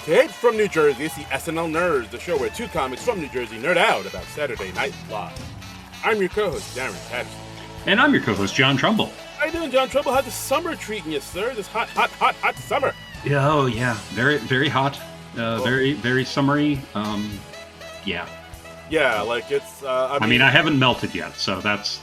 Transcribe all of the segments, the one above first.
Straight from New Jersey, it's the SNL Nerds, the show where two comics from New Jersey nerd out about Saturday Night Live. I'm your co-host, Darren Patterson. And I'm your co-host, John Trumbull. How you doing, John Trumbull? How's the summer treating you, sir? This hot summer. Oh, yeah. Very, very hot. Very, very summery. Yeah. Yeah, like it's... I mean, I haven't melted yet, so that's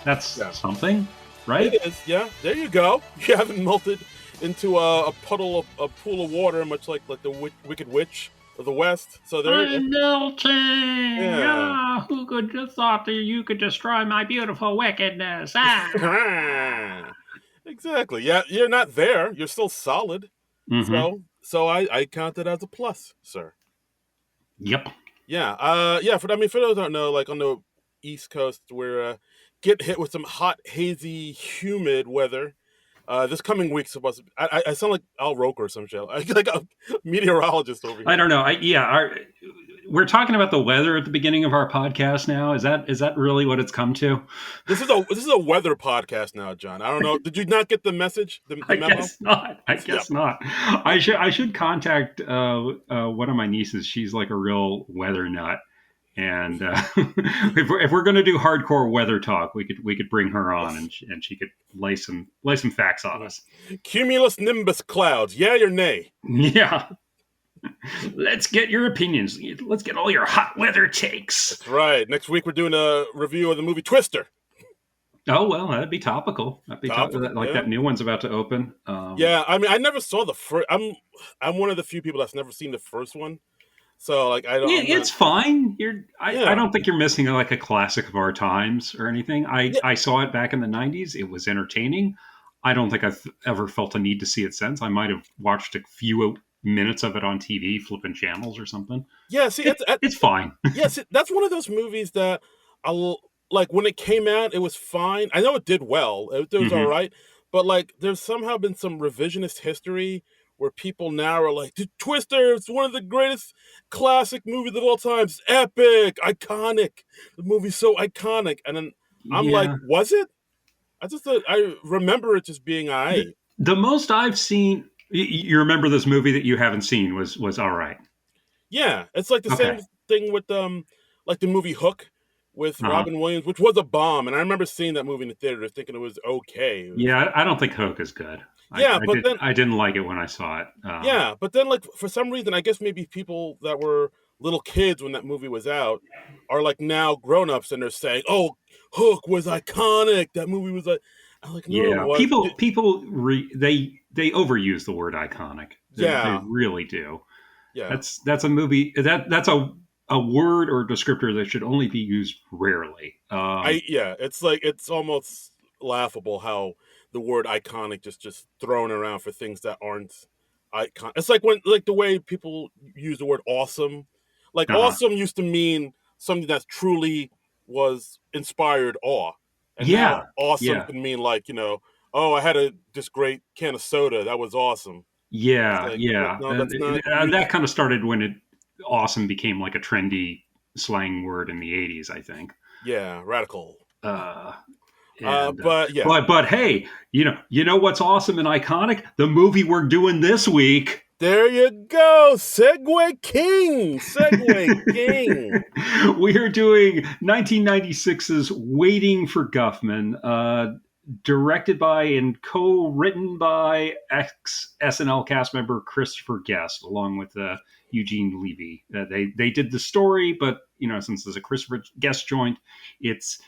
something, right? It is, yeah. There you go. You haven't melted into a pool of water, much like the Wicked Witch of the West. So there. I'm melting. Yeah. Who could have thought that you could destroy my beautiful wickedness? Ah. Exactly. Yeah, you're not there. You're still solid. Mm-hmm. So I count it as a plus, sir. Yep. Yeah. For those who don't know, like on the East Coast, we're getting hit with some hot, hazy, humid weather. This coming week's supposed to. I sound like Al Roker or some shit. Like a meteorologist over here. I don't know. We're talking about the weather at the beginning of our podcast now. Is that really what it's come to? This is a weather podcast now, John. I don't know. Did you not get the message? The memo? Guess not. I guess not. I should contact one of my nieces. She's like a real weather nut. And if we're going to do hardcore weather talk, we could bring her on and she could lay some facts on us. Cumulus nimbus clouds, yay or nay? Yeah. Let's get your opinions. Let's get all your hot weather takes. That's right. Next week we're doing a review of the movie Twister. Oh well, that'd be topical. That'd be topical. That new one's about to open. Yeah, I mean, I never saw the first. I'm one of the few people that's never seen the first one. So like I don't. Yeah, it's fine. I don't think you're missing like a classic of our times or anything. I saw it back in the 90s. It was entertaining. I don't think I've ever felt a need to see it since. I might have watched a few minutes of it on TV, flipping channels or something. Yeah, see, it's fine. Yeah, see, that's one of those movies that I'll like when it came out. It was fine. I know it did well. It was all right, but like there's somehow been some revisionist history where people now are like, Twister, it's one of the greatest classic movies of all time. It's epic, iconic. The movie's so iconic. And then I'm like, was it? I remember it just being all right. The most I've seen, you remember this movie that you haven't seen was all right. Yeah, it's like the same thing with like the movie Hook with Robin Williams, which was a bomb. And I remember seeing that movie in the theater thinking it was okay. Yeah, I don't think Hook is good. I didn't like it when I saw it. Yeah, but then like for some reason, I guess maybe people that were little kids when that movie was out are like now grown-ups and they're saying, "Oh, Hook was iconic. That movie was like." I'm like, no, yeah, people they overuse the word iconic. They really do. Yeah, that's a movie that's a word or descriptor that should only be used rarely. It's almost laughable how the word iconic just thrown around for things that aren't iconic. It's like the way people use the word awesome. Like awesome used to mean something that truly was inspired awe. And now awesome can mean like, oh, I had this great can of soda. That was awesome. Yeah, like, yeah. No, that's not. That kind of started when awesome became like a trendy slang word in the 80s, I think. Yeah, radical. But hey, you know what's awesome and iconic? The movie we're doing this week. There you go, Segway King. We are doing 1996's Waiting for Guffman, directed by and co-written by ex-SNL cast member Christopher Guest, along with Eugene Levy. They did the story, but since there's a Christopher Guest joint, it's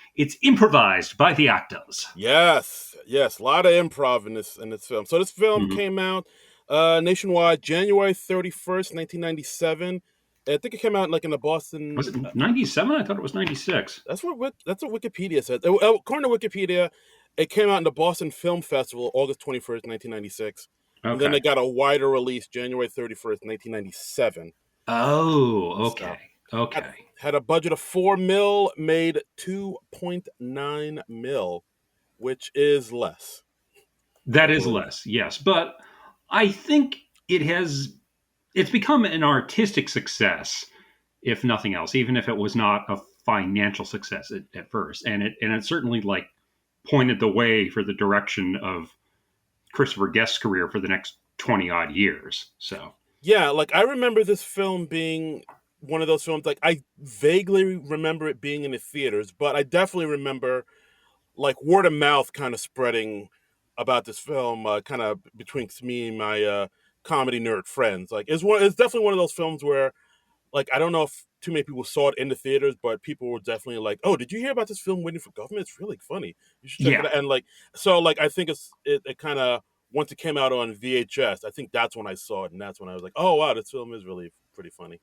improvised by the actors. Yes, a lot of improv in this film. So this film came out nationwide January 31st, 1997. I think it came out like in the Boston. Was it 97? I thought it was 96. That's what Wikipedia said. According to Wikipedia, it came out in the Boston Film Festival August 21st, 1996. Okay. And then they got a wider release January 31st, 1997. Oh, okay. Okay. Had a budget of $4 million, made $2.9 million, which is less. That is less, yes. But I think it's become an artistic success, if nothing else, even if it was not a financial success at first. And it certainly like pointed the way for the direction of Christopher Guest's career for the next 20 odd years. So Yeah, like I remember this film being one of those films. Like I vaguely remember it being in the theaters, but I definitely remember like word of mouth kind of spreading about this film, kind of between me and my comedy nerd friends. Like it's definitely one of those films where like I don't know if too many people saw it in the theaters, but people were definitely like, "Oh, did you hear about this film Waiting for Government? It's really funny. You should check it Yeah. out." And like so, like I think it kind of once it came out on VHS, I think that's when I saw it, and that's when I was like, "Oh wow, this film is really pretty funny."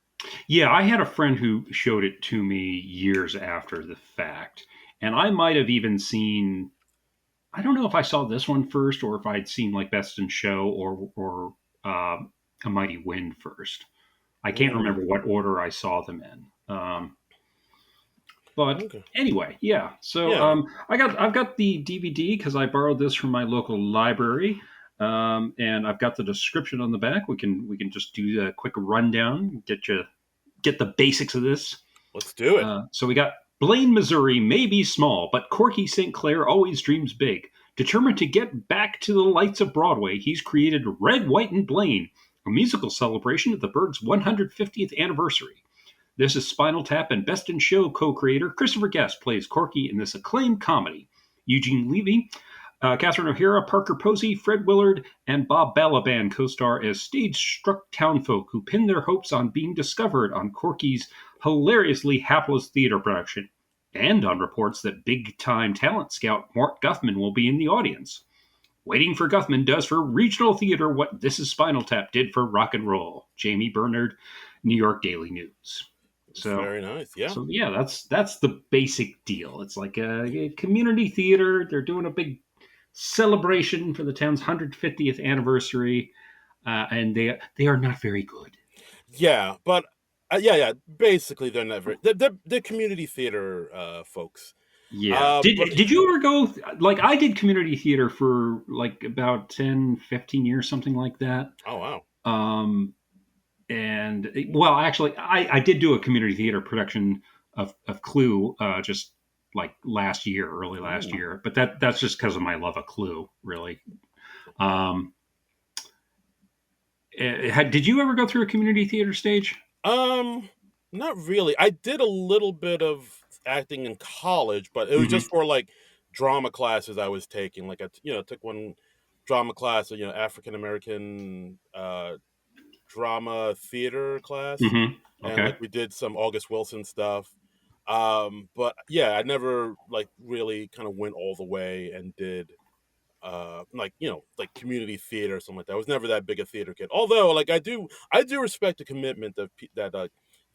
Yeah, I had a friend who showed it to me years after the fact. And I might have even seen, I don't know if I saw this one first or if I'd seen like Best in Show or A Mighty Wind first. I can't Mm, remember what order I saw them in. But okay. anyway, yeah. So Yeah. I've got the DVD because I borrowed this from my local library, and I've got the description on the back. We can just do a quick rundown, get the basics of this. Let's do it. So we got Blaine, Missouri may be small, but Corky St. Clair always dreams big. Determined to get back to the lights of Broadway, he's created Red, White, and Blaine, a musical celebration of the Berg's 150th anniversary. This is Spinal Tap, and Best in Show co-creator Christopher Guest plays Corky in this acclaimed comedy. Eugene Levy, Catherine O'Hara, Parker Posey, Fred Willard, and Bob Balaban co-star as stage-struck townfolk who pin their hopes on being discovered on Corky's hilariously hapless theater production, and on reports that big-time talent scout Mort Guffman will be in the audience. Waiting for Guffman does for regional theater what This Is Spinal Tap did for rock and roll. Jamie Bernard, New York Daily News. So Very nice. Yeah. so yeah, that's the basic deal. It's like a community theater. They're doing a big celebration for the town's 150th anniversary, and they are not very good. Yeah, but yeah, yeah. Basically, they're never they're community theater folks. Yeah. Did But did you ever go like I did community theater for like about 10, 15 years, something like that. oh wow, Um, and well, actually, I did do a community theater production of Clue just like last year, early last ooh, year. But that's just because of my love of Clue, really. Um, did you ever go through a community theater stage? um, not really. I did a little bit of acting in college, but it was Hmm. just for like drama classes I was taking. Like took one drama class, African American drama theater class, Hmm. and like Okay. we did some August Wilson stuff. But yeah, I never like really kind of went all the way and did like like community theater or something like that. I was never that big a theater kid. Although like I do respect the commitment that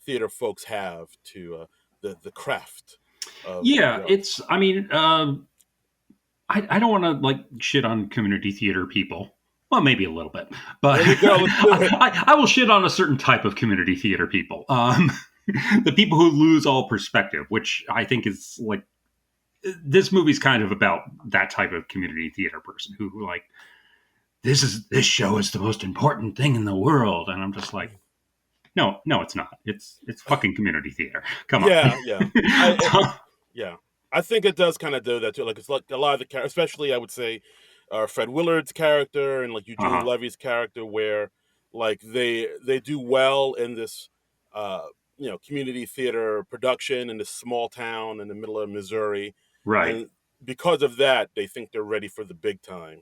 theater folks have to the craft of Yeah, the art. it's. I mean, I don't want to like shit on community theater people. Well, maybe a little bit, but There we go. Let's do it. I will shit on a certain type of community theater people. The people who lose all perspective, which I think is like this movie's kind of about that type of community theater person who like this show is the most important thing in the world, and I'm just like, no, no, it's not. It's fucking community theater. Come on. Yeah, yeah. Yeah, I think it does kind of do that too. Like it's like a lot of the characters, especially I would say, Fred Willard's character and like Eugene Uh-huh. Levy's character, where like they do well in this, uh, community theater production in this small town in the middle of Missouri, Right. and because of that, they think they're ready for the big time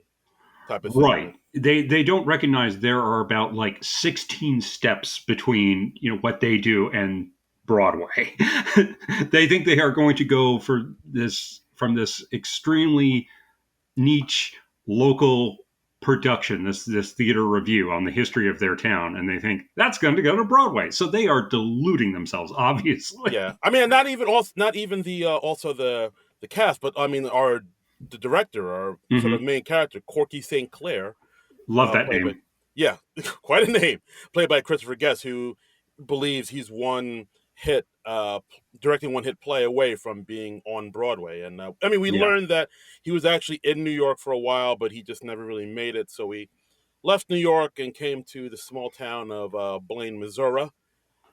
type of Right. thing. They don't recognize there are about like 16 steps between, what they do and Broadway. They think they are going to go for this from this extremely niche local production, this theater review on the history of their town, and they think that's going to go to Broadway. So they are deluding themselves, obviously. Yeah, I mean, not even the also the cast, but I mean, the director, our sort of Hmm. main character, Corky St. Clair, Love that played by, name. yeah, quite a name, played by Christopher Guest, who believes he's directing one hit play away from being on Broadway. And I mean, we Yeah. learned that he was actually in New York for a while, but he just never really made it. So he left New York and came to the small town of Blaine, Missouri,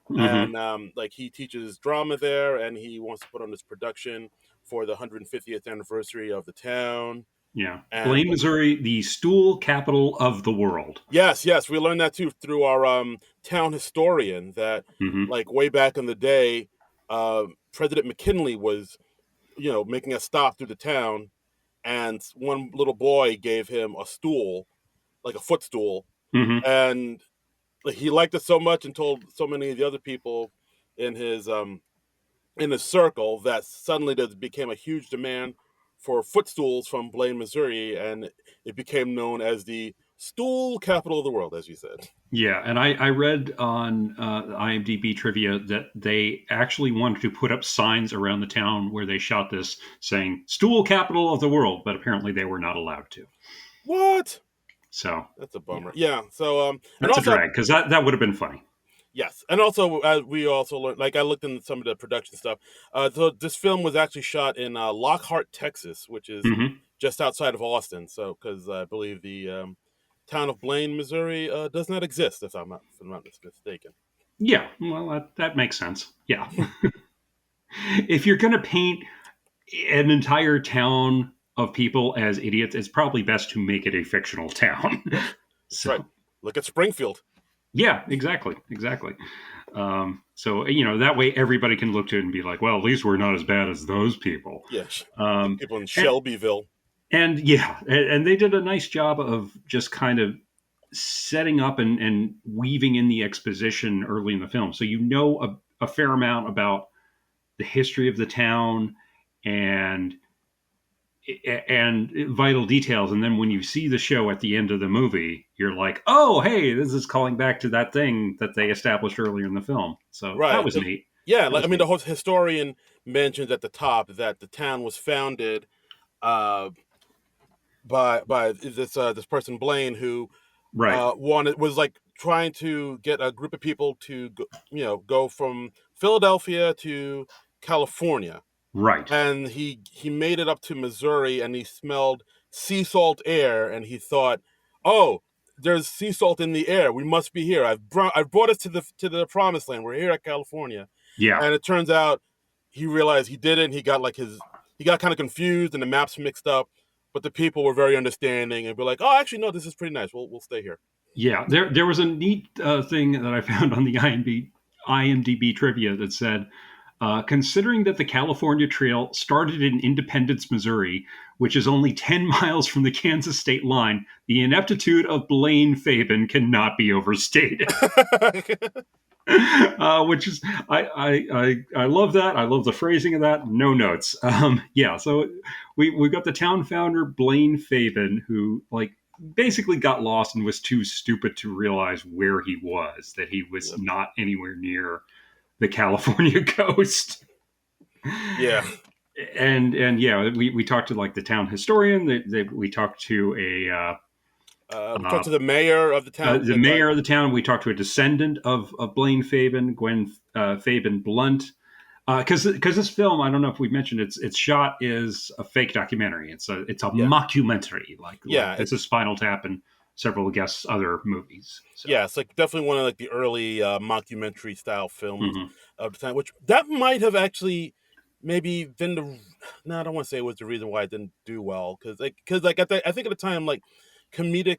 Hmm. and like he teaches drama there, and he wants to put on this production for the 150th anniversary of the town. Yeah. And Blaine, Missouri, the stool capital of the world. yes, yes, we learned that too through our town historian. That Hmm. like way back in the day, President McKinley was making a stop through the town, and one little boy gave him a stool, like a footstool, Hmm. and like, he liked it so much and told so many of the other people in his circle that suddenly there became a huge demand for footstools from Blaine, Missouri, and it became known as the stool capital of the world, as you said. Yeah, and I read on IMDb trivia that they actually wanted to put up signs around the town where they shot this saying "Stool Capital of the World," but apparently they were not allowed to. What? So, That's a yeah, bummer. Yeah. So and that's a also drag because that would have been funny. yes, and also we also learned, like I looked into some of the production stuff. So this film was actually shot in Lockhart, Texas, which is Hmm. just outside of Austin. So because I believe the town of Blaine, Missouri, does not exist, if I'm not mistaken. Yeah, well, that makes sense. Yeah, if you're going to paint an entire town of people as idiots, it's probably best to make it a fictional town. Yes, that's right. So, Look at Springfield. yeah, exactly, exactly. So that way everybody can look to it and be like, well, at least we're not as bad as those people. Yes, the Um, people in and, Shelbyville. and yeah, and they did a nice job of just kind of setting up and weaving in the exposition early in the film, so a fair amount about the history of the town and and vital details. And then when you see the show at the end of the movie, you're like, oh, hey, this is calling back to that thing that they established earlier in the film. So that Right. was neat. Yeah. That Like I was mean, the neat. whole historian mentions at the top that the town was founded uh, by this person Blaine, who Right. wanted was like trying to get a group of people to go from Philadelphia to California, Right. and he made it up to Missouri, and he smelled sea salt air, and he thought, oh, there's sea salt in the air, we must be here. I've brought us to the promised land, we're here at California. Yeah. And it turns out he realized he didn't. He got kind of confused and the maps mixed up, but the people were very understanding and be like, oh, actually no, this is pretty nice, we'll stay here. Yeah. There was a neat thing that I found on the IMDb trivia that said, considering that the California Trail started in Independence, Missouri, which is only 10 miles from the Kansas state line, the ineptitude of Blaine Fabian cannot be overstated. Which is I love that. I love the phrasing of that. No notes. Yeah, so we got the town founder Blaine Fabian, who like basically got lost and was too stupid to realize where he was. That he was Yep. not anywhere near the California coast. Yeah. And yeah, we talked to like the town historian. We talked to We uh, talked to the mayor of the town, the played by mayor of the town. We talked to a descendant of Blaine Fabian, Gwen Fabian Blunt. Because this film, I don't know if we mentioned its shot is a fake documentary. It's a yeah, mockumentary, like yeah, this is Spinal Tap and several guests other movies. So yeah. It's like definitely one of like the early mockumentary style films mhm. of the time, which that might have actually maybe been the. No, I don't want to say it was the reason why it didn't do well, because I think at the time like comedic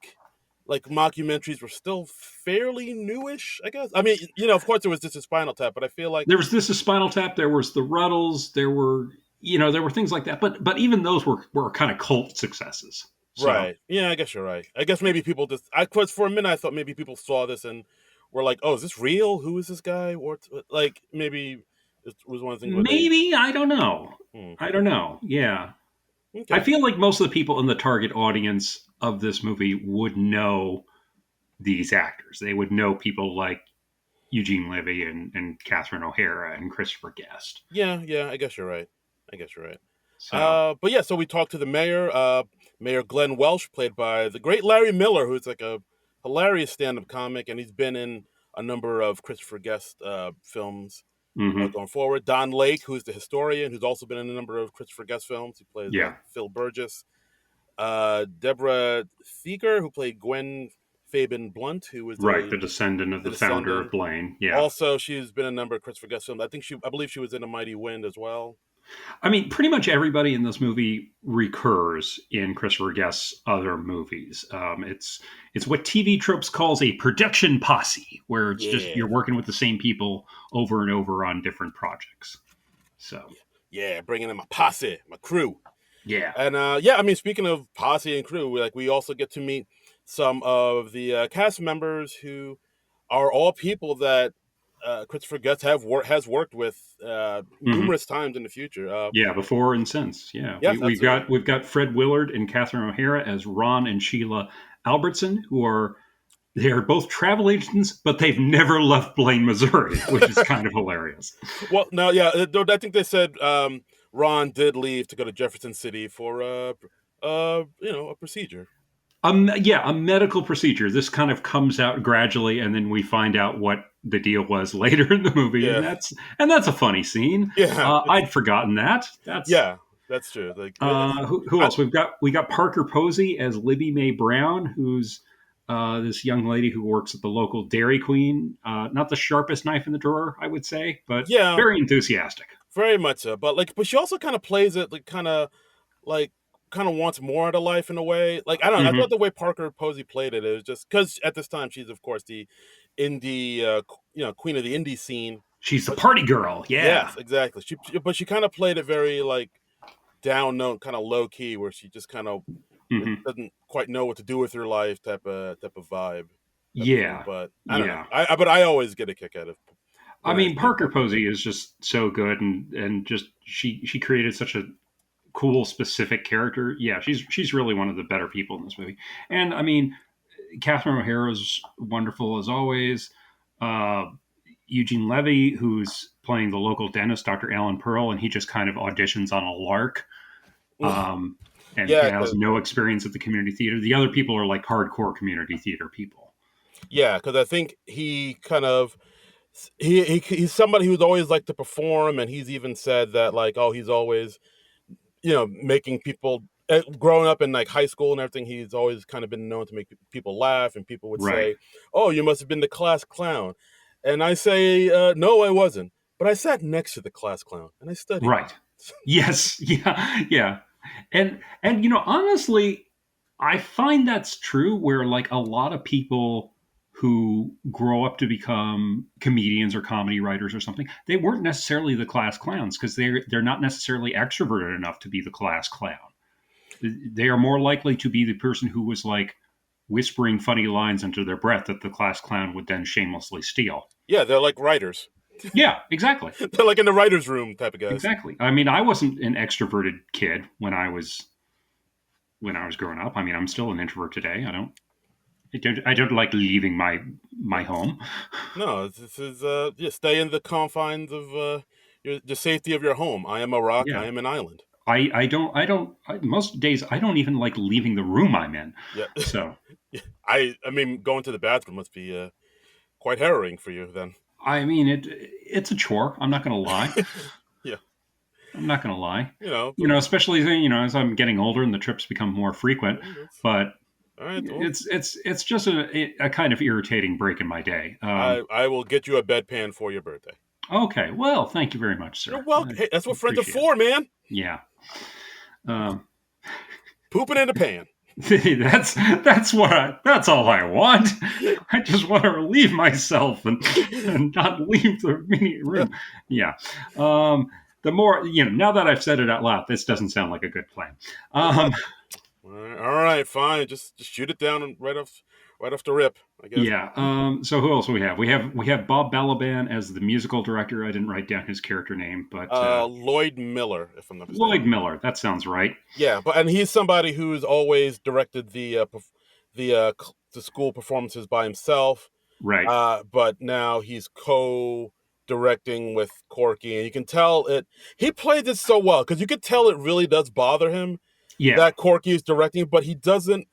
like mockumentaries were still fairly newish. I guess. I mean, of course it was just a Spinal Tap, but I feel like There was this is Spinal Tap. There was the Ruddles. There were things like that. But even those were kind of cult successes. So right. Yeah, I guess you're right. I guess maybe people just. I Cause for a minute I thought maybe people saw this and were like, "Oh, is this real? Who is this guy?" Or like maybe it was one of the things where they. maybe I don't know. Hmm, I don't know. Yeah, I okay. feel like most of the people in the target audience of this movie would know these actors. They would know people like Eugene Levy and Catherine O'Hara and Christopher Guest. Yeah, yeah. I guess you're right. I guess you're right. So But yeah, so we talked to the mayor, Mayor Glenn Welsh, played by the great Larry Miller, who's like a hilarious stand-up comic, and he's been in a number of Christopher Guest films. hmm. Going forward, Don Lake, who's the historian, who's also been in a number of Christopher Guest films. He plays Yeah, Phil Burgess. Deborah Thieger, who played Gwen Fabian Blunt, who was right. The descendant of the the founder of descendant. Blaine. Yeah. Also, she's been in a number of Christopher Guest films. I believe she was in A Mighty Wind as well. I mean, pretty much everybody in this movie recurs in Christopher Guest's other movies. It's what TV tropes calls a production posse, where it's just Yeah, you're working with the same people over and over on different projects. So yeah, yeah. Bringing in my posse, my crew. yeah. And yeah, I mean, speaking of posse and crew, like we also get to meet some of the cast members who are all people that Christopher Guest has worked with Hmm. numerous times in the future. Yeah, before and since. Yeah, Yes, absolutely. we've got Fred Willard and Catherine O'Hara as Ron and Sheila Albertson, who are they are both travel agents, but they've never left Blaine, Missouri, which is kind of hilarious. Well, no, yeah, I think they said Ron did leave to go to Jefferson City for a procedure. Yeah, a medical procedure. This kind of comes out gradually, and then we find out what the deal was later in the movie, and Yeah, that's a funny scene. yeah, I'd forgotten that. That's yeah. That's true. Like, it's, who I, else? We got Parker Posey as Libby Mae Brown, who's this young lady who works at the local Dairy Queen. Not the sharpest knife in the drawer, I would say, but yeah, very enthusiastic. very much so. But she also kind of plays it like kind of wants more out of life in a way. Like I don't know. I thought Hmm. the way Parker Posey played it, it was just because at this time she's of course the indie, queen of the indie scene. She's the But party girl. Yeah. yes, exactly. But she kind of played it very like down note, kind of low key, where she just kind of Hmm. doesn't quite know what to do with her life, type of vibe, type of thing. Yeah. But I don't know. Yeah. But I always get a kick out of I when I mean, see Parker Parker Posey Posey. is just so good, and just she created such a cool, specific character. Yeah, she's really one of the better people in this movie. And I mean, Catherine O'Hara is wonderful as always. Uh, Eugene Levy, who's playing the local dentist, Dr. Alan Pearl, and he just kind of auditions on a lark. Um, and Yeah, has no experience at the community theater. The other people are like hardcore community theater people. because I think he kind of he's somebody who's always liked to perform, and he's even said that like, oh, he's always making people. Growing up in like high school and everything, he's always kind of been known to make people laugh, and people would Right. say, "Oh, you must have been the class clown," and I say, "No, I wasn't, but I sat next to the class clown and I studied him." Right. Yes. Yeah. Yeah. And honestly, I find that's true where like a lot of people who grow up to become comedians or comedy writers or something, they weren't necessarily the class clowns because they're not necessarily extroverted enough to be the class clown. They are more likely to be the person who was like whispering funny lines under their breath that the class clown would then shamelessly steal. Yeah, they're like writers. Yeah, exactly. They're like in the writers' room type of guys. Exactly. I mean, I wasn't an extroverted kid when I was growing up. I mean, I'm still an introvert today. I don't like leaving my home. No, this is just stay in the confines of the safety of your home. I am a rock. I Yeah. am an island. Most days I don't even like leaving the room I'm in. Yeah, So, yeah. I mean, going to the bathroom must be quite harrowing for you then. I mean, it's a chore. I'm not going to lie. Yeah, I'm not going to lie. but Especially as I'm getting older and the trips become more frequent, but all right. Well, it's just a kind of irritating break in my day. I will get you a bedpan for your birthday. Okay, well, thank you very much, You're sir. I welcome. Hey, that's what friends are appreciate it. for, man. Yeah. Um, Pooping in a pan. that's all I want. I just want to relieve myself and not leave the immediate room. Yeah. The more now that I've said it out loud, this doesn't sound like a good plan. Um, All right, fine. Just shoot it down and right off the rip. I guess. yeah. So who else do we have? We have Bob Balaban as the musical director. I didn't write down his character name, but Lloyd Miller, if I'm not Lloyd mistaken. Miller. That sounds right. Yeah, and he's somebody who's always directed the school performances by himself. Right. But now he's co-directing with Corky, and you can tell it. He played it so well because you could tell it really does bother him Yeah. that Corky is directing, but he doesn't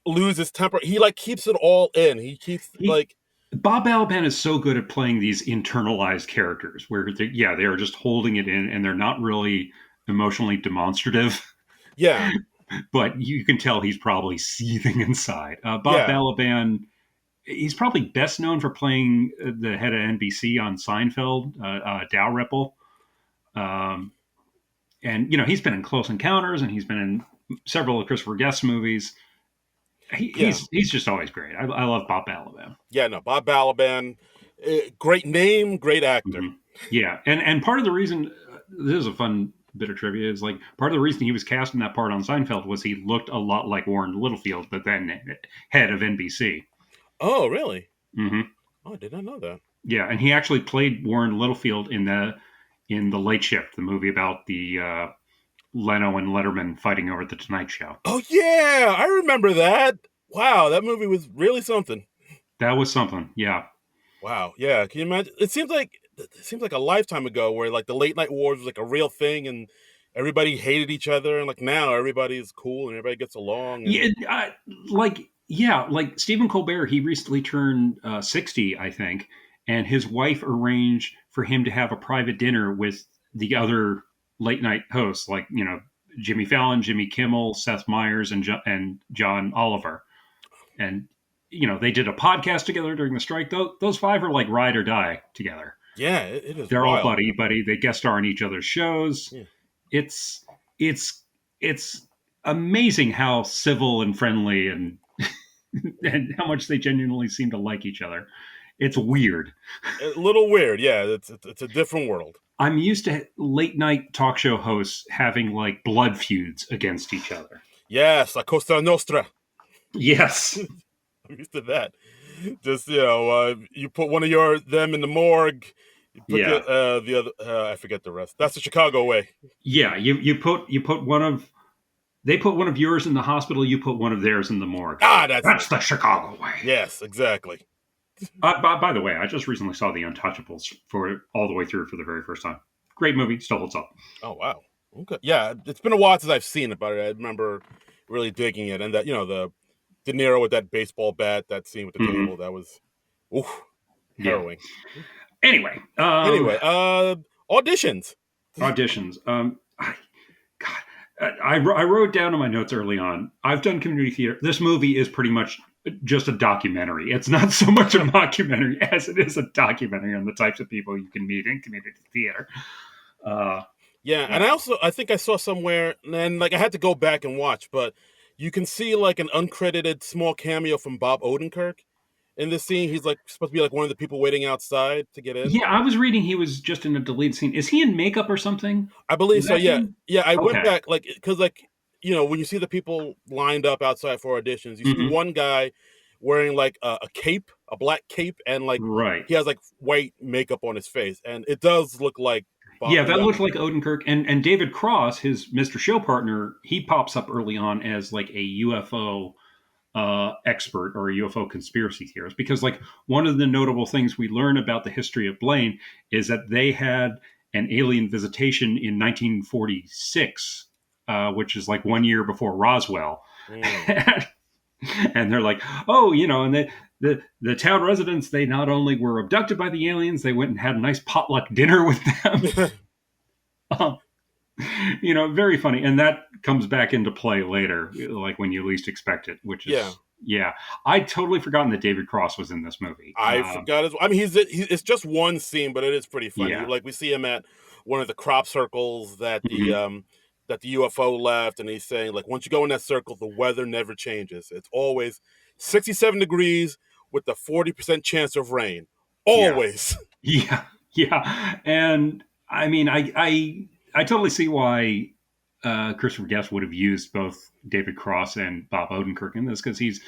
lose his temper. He like keeps it all in. He keeps He Bob Balaban is so good at playing these internalized characters where they are just holding it in and they're not really emotionally demonstrative, yeah, but you can tell he's probably seething inside. Bob yeah, Balaban, he's probably best known for playing the head of NBC on Seinfeld, Dalrymple. Um, and he's been in Close Encounters, and he's been in several of Christopher Guest movies. Yeah, He's just always great. I love Bob Balaban. yeah. No, Bob Balaban, great name, great actor. Hmm. Yeah, and part of the reason this is a fun bit of trivia is like part of the reason he was cast in that part on Seinfeld was he looked a lot like Warren Littlefield, the then head of NBC. Oh, really? Hmm. Oh, I did not know that. Yeah, and he actually played Warren Littlefield in the Late Shift, the movie about the Leno and Letterman fighting over the Tonight Show. Oh, yeah, I remember that. Wow, that movie was really something. That was something. Yeah. Wow, yeah. Can you imagine? It seems like a lifetime ago, where like the late night wars was like a real thing, and everybody hated each other, and like now everybody's cool and everybody gets along. Yeah, And like Stephen Colbert, he recently turned 60, I think, and his wife arranged for him to have a private dinner with the other late night hosts, like Jimmy Fallon, Jimmy Kimmel, Seth Meyers, and John Oliver, and they did a podcast together during the strike. Those five are like ride or die together. yeah, it is They're all wild. buddy buddy. They guest star on each other's shows. Yeah. It's it's it's amazing how civil and friendly and how much they genuinely seem to like each other. It's weird. A little weird, yeah. It's a different world. I'm used to late night talk show hosts having like blood feuds against each other. Yes, La Costa Nostra. Yes. I'm used to that. Just you put one of them in the morgue. You put Yeah. the other. I forget the rest. That's the Chicago way. Yeah. You put one of they put one of yours in the hospital. You put one of theirs in the morgue. Ah, that's That's it. the Chicago way. Yes, exactly. By the way, I just recently saw The Untouchables for all the way through for the very first time. Great movie, still holds up. Oh wow. Okay. Yeah, it's been a while since I've seen it, but I remember really digging it, and that the De Niro with that baseball bat, that scene with the Hmm. table, that was oof, Yeah. harrowing. Anyway, Anyway, auditions. auditions. I wrote down in my notes early on. I've done community theater. This movie is pretty much just a documentary. It's not so much a mockumentary as it is a documentary on the types of people you can meet in community theater. Uh, Yeah, and I think I saw somewhere, and like I had to go back and watch, but you can see like an uncredited small cameo from Bob Odenkirk in this scene. He's like supposed to be like one of the people waiting outside to get in. yeah, I was reading he was just in a deleted scene. Is he in makeup or something? I believe Is so. that Yeah, him? yeah. I went Okay. back like because like when you see the people lined up outside for auditions, you see Hmm. one guy wearing like a cape, a black cape, and like Right. he has like white makeup on his face, and it does look like Bob. Yeah, that looked like Odenkirk and David Cross, his Mr. Show partner. He pops up early on as like a UFO expert or a UFO conspiracy theorist because like one of the notable things we learn about the history of Blaine is that they had an alien visitation in 1946, which is like 1 year before Roswell. Mm. And they're like, oh, and the town residents, they not only were abducted by the aliens, they went and had a nice potluck dinner with them. Um, very funny. And that comes back into play later, like when you least expect it, which Yeah. is, yeah. I'd totally forgotten that David Cross was in this movie. I forgot as well. I mean, it's just one scene, but it is pretty funny. Yeah. Like we see him at one of the crop circles Mhm. that the UFO left, and he's saying like, once you go in that circle, the weather never changes. It's always 67 degrees with the 40% chance of rain. Yeah. Always. Yeah. Yeah. And I mean, I totally see why Christopher Guest would have used both David Cross and Bob Odenkirk in this because he's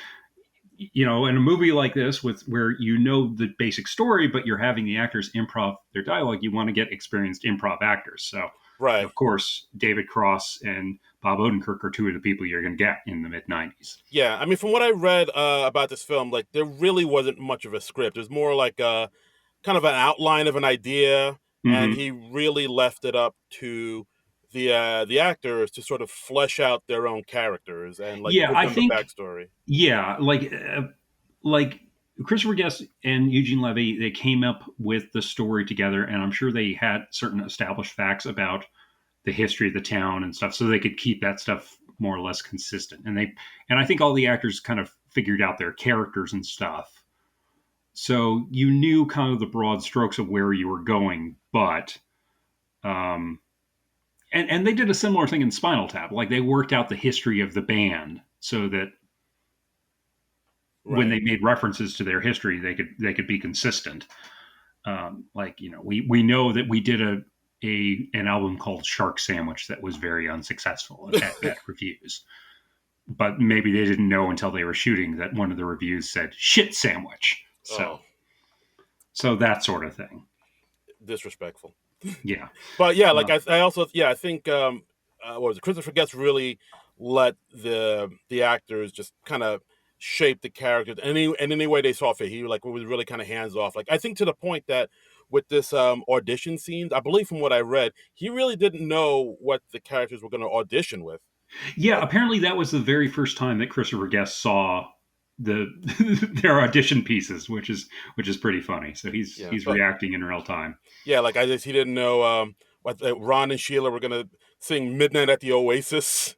in a movie like this with where the basic story, but you're having the actors improv their dialogue, you want to get experienced improv actors. So, Right. of course, David Cross and Bob Odenkirk are two of the people you're going to get in the mid '90s. Yeah. I mean, from what I read about this film, like there really wasn't much of a script. It was more like kind of an outline of an idea, and Hmm. he really left it up to the actors to sort of flesh out their own characters and like Yeah, give I them the think backstory. yeah, like Christopher Guest and Eugene Levy, they came up with the story together, and I'm sure they had certain established facts about the history of the town and stuff, so they could keep that stuff more or less consistent. And I think all the actors kind of figured out their characters and stuff, so you knew kind of the broad strokes of where you were going. But um, and they did a similar thing in Spinal Tap. Like they worked out the history of the band so that when Right. they made references to their history, they could be consistent. Like we know that we did an album called Shark Sandwich that was very unsuccessful and had bad reviews. But maybe they didn't know until they were shooting that one of the reviews said shit sandwich. Oh, So that sort of thing. disrespectful. Yeah. But yeah, Uh, like I also I think what was it? Christopher Guest really let the actors just kind of shape the characters any way they saw fit. He like was really kind of hands off. Like I think to the point that with this audition scenes, I believe from what I read, he really didn't know what the characters were going to audition with. yeah. Like Apparently, that was the very first time that Christopher Guest saw the their audition pieces, which is pretty funny. So he's yeah, he's but reacting in real time. yeah, like I just he didn't know what Ron and Sheila were going to sing "Midnight at the Oasis."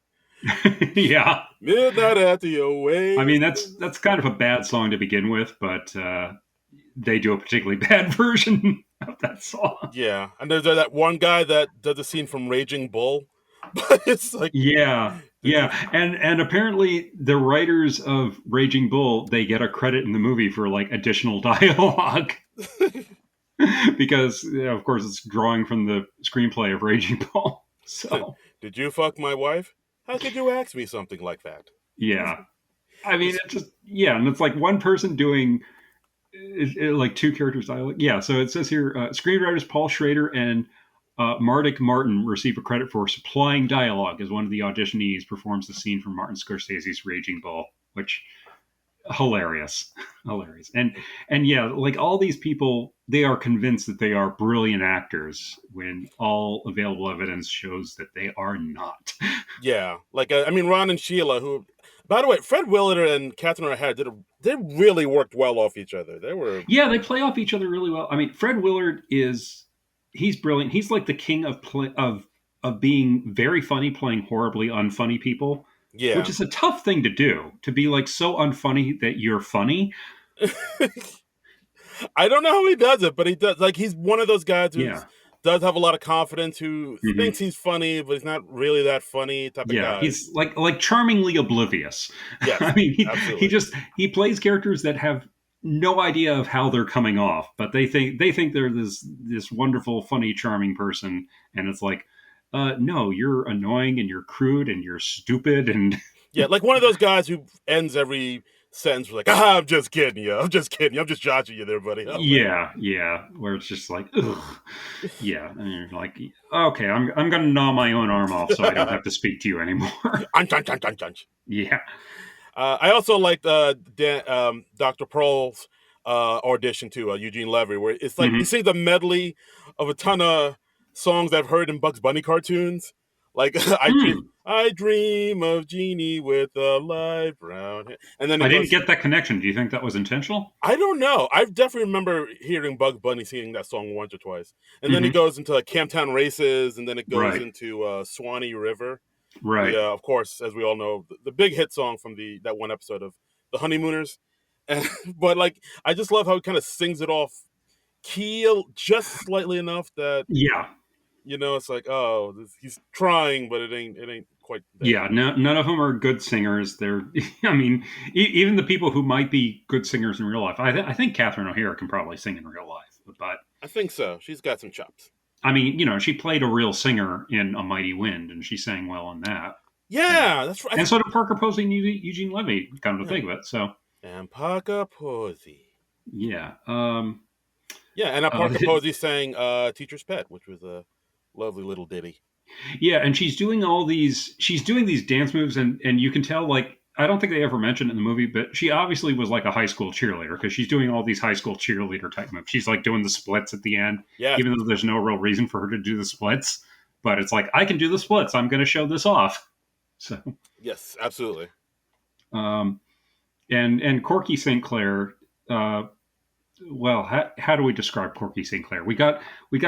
Yeah. Midnight at the I Oasis. mean, that's kind of a bad song to begin with, but they do a particularly bad version of that song. Yeah, and there's that one guy that does a scene from Raging Bull, but it's like, Yeah, did you? yeah, and apparently the writers of Raging Bull they get a credit in the movie for like additional dialogue because of course it's drawing from the screenplay of Raging Bull. So Did you fuck my wife? How could you ask me something like that? yeah, I mean It's, it just yeah, and it's like one person doing like two characters dialogue. Yeah, so it says here screenwriters Paul Schrader and Mardik Martin receive a credit for supplying dialogue as one of the auditionees performs the scene from Martin Scorsese's Raging Bull, which hilarious, hilarious, and yeah, like all these people, they are convinced that they are brilliant actors when all available evidence shows that they are not. yeah, like I mean, Ron and Sheila, who, by the way, Fred Willard and Catherine O'Hara they really worked well off each other. They were, Yeah, they play off each other really well. I mean, Fred Willard he's brilliant. He's like the king of being very funny, playing horribly unfunny people, which yeah. is a tough thing to do. To be like so unfunny that you're funny. I don't know how he does it, but he does. Like he's one of those guys who Yeah, does have a lot of confidence, who thinks hmm he's funny, but he's not really that funny type of yeah. guy. He's like charmingly oblivious. I Yes, mean, he absolutely. just he plays characters that have no idea of how they're coming off, but they think they're this wonderful, funny, charming person, and it's like, no, you're annoying and you're crude and you're stupid and Yeah, like one of those guys who ends every sentence with like, "Ah, I'm just kidding you. I'm just kidding you. I'm just joshing you there, buddy." I'm like, yeah, yeah, where it's just like, ugh, yeah, and you're like, okay, I'm gonna gnaw my own arm off so I don't have to speak to you anymore. unch, unch, unch, unch, unch. Yeah. I also liked Dr. Pearl's audition to Eugene Levy, where it's like he Hmm. sings a medley of a ton of songs I've heard in Bugs Bunny cartoons. Like Hmm. I dream of Jeannie with a light brown hair, and then I it didn't goes. get that connection. Do you think that was intentional? I don't know. I definitely remember hearing Bugs Bunny singing that song once or twice, and then it Hmm. goes into like Camptown Races, and then it goes Right. into Swanee River. Right. Of course, as we all know, the big hit song from the that one episode of The Honeymooners. And but like, I just love how he kind of sings it off key just slightly enough that Yeah. it's like, oh, he's trying, but it ain't quite there. Yeah. No, none of them are good singers. They're, I mean, even the people who might be good singers in real life. I think Catherine O'Hara can probably sing in real life, but I think so. She's got some chops. I mean, she played a real singer in A Mighty Wind, and she sang well in that. And, Yeah, that's right. and so did Parker Posey and Eugene Levy, come to Yeah, think of it. So, and Parker Posey. yeah. Yeah, and Uh, Parker Posey sang "Teacher's Pet," which was a lovely little ditty. yeah, and she's doing these dance moves, and you can tell, like, I don't think they ever mentioned it in the movie, but she obviously was like a high school cheerleader because she's doing all these high school cheerleader type moves. She's like doing the splits at the end, Yes, even though there's no real reason for her to do the splits. But it's like, I can do the splits. I'm going to show this off. So, yes, absolutely. um, and Corky St. Clair. Well, how do we describe Corky St. Clair? We got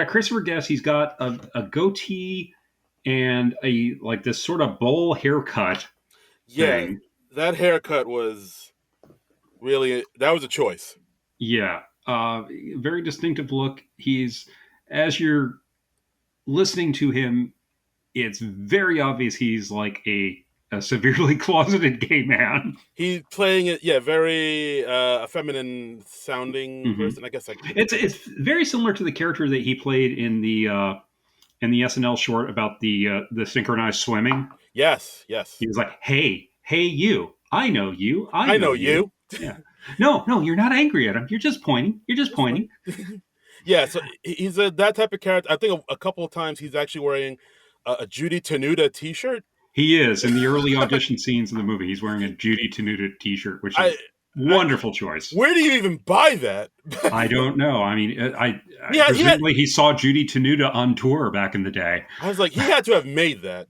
Christopher Guest. He's got a goatee and a like this sort of bowl haircut Yeah, thing. that haircut was really that was a choice. Yeah, very distinctive look. He's as you're listening to him, it's very obvious he's like a severely closeted gay man. He's playing it, yeah, very a feminine sounding Hmm. person. I guess like It's very similar to the character that he played in the SNL short about the synchronized swimming. yes, He yes. was like, hey, you, I I know know you. you. Yeah. No, you're not angry at him. You're just pointing. You're just It's pointing. funny. Yeah, so he's that type of character. I think a couple of times he's actually wearing a Judy Tenuta T-shirt. He is in the early audition scenes of the movie. He's wearing a Judy Tenuta T-shirt, which I, is I, wonderful choice. where do you even buy that? I don't know. I mean, Yeah, he had. presumably he saw Judy Tenuta on tour back in the day. I was like, he had to have made that.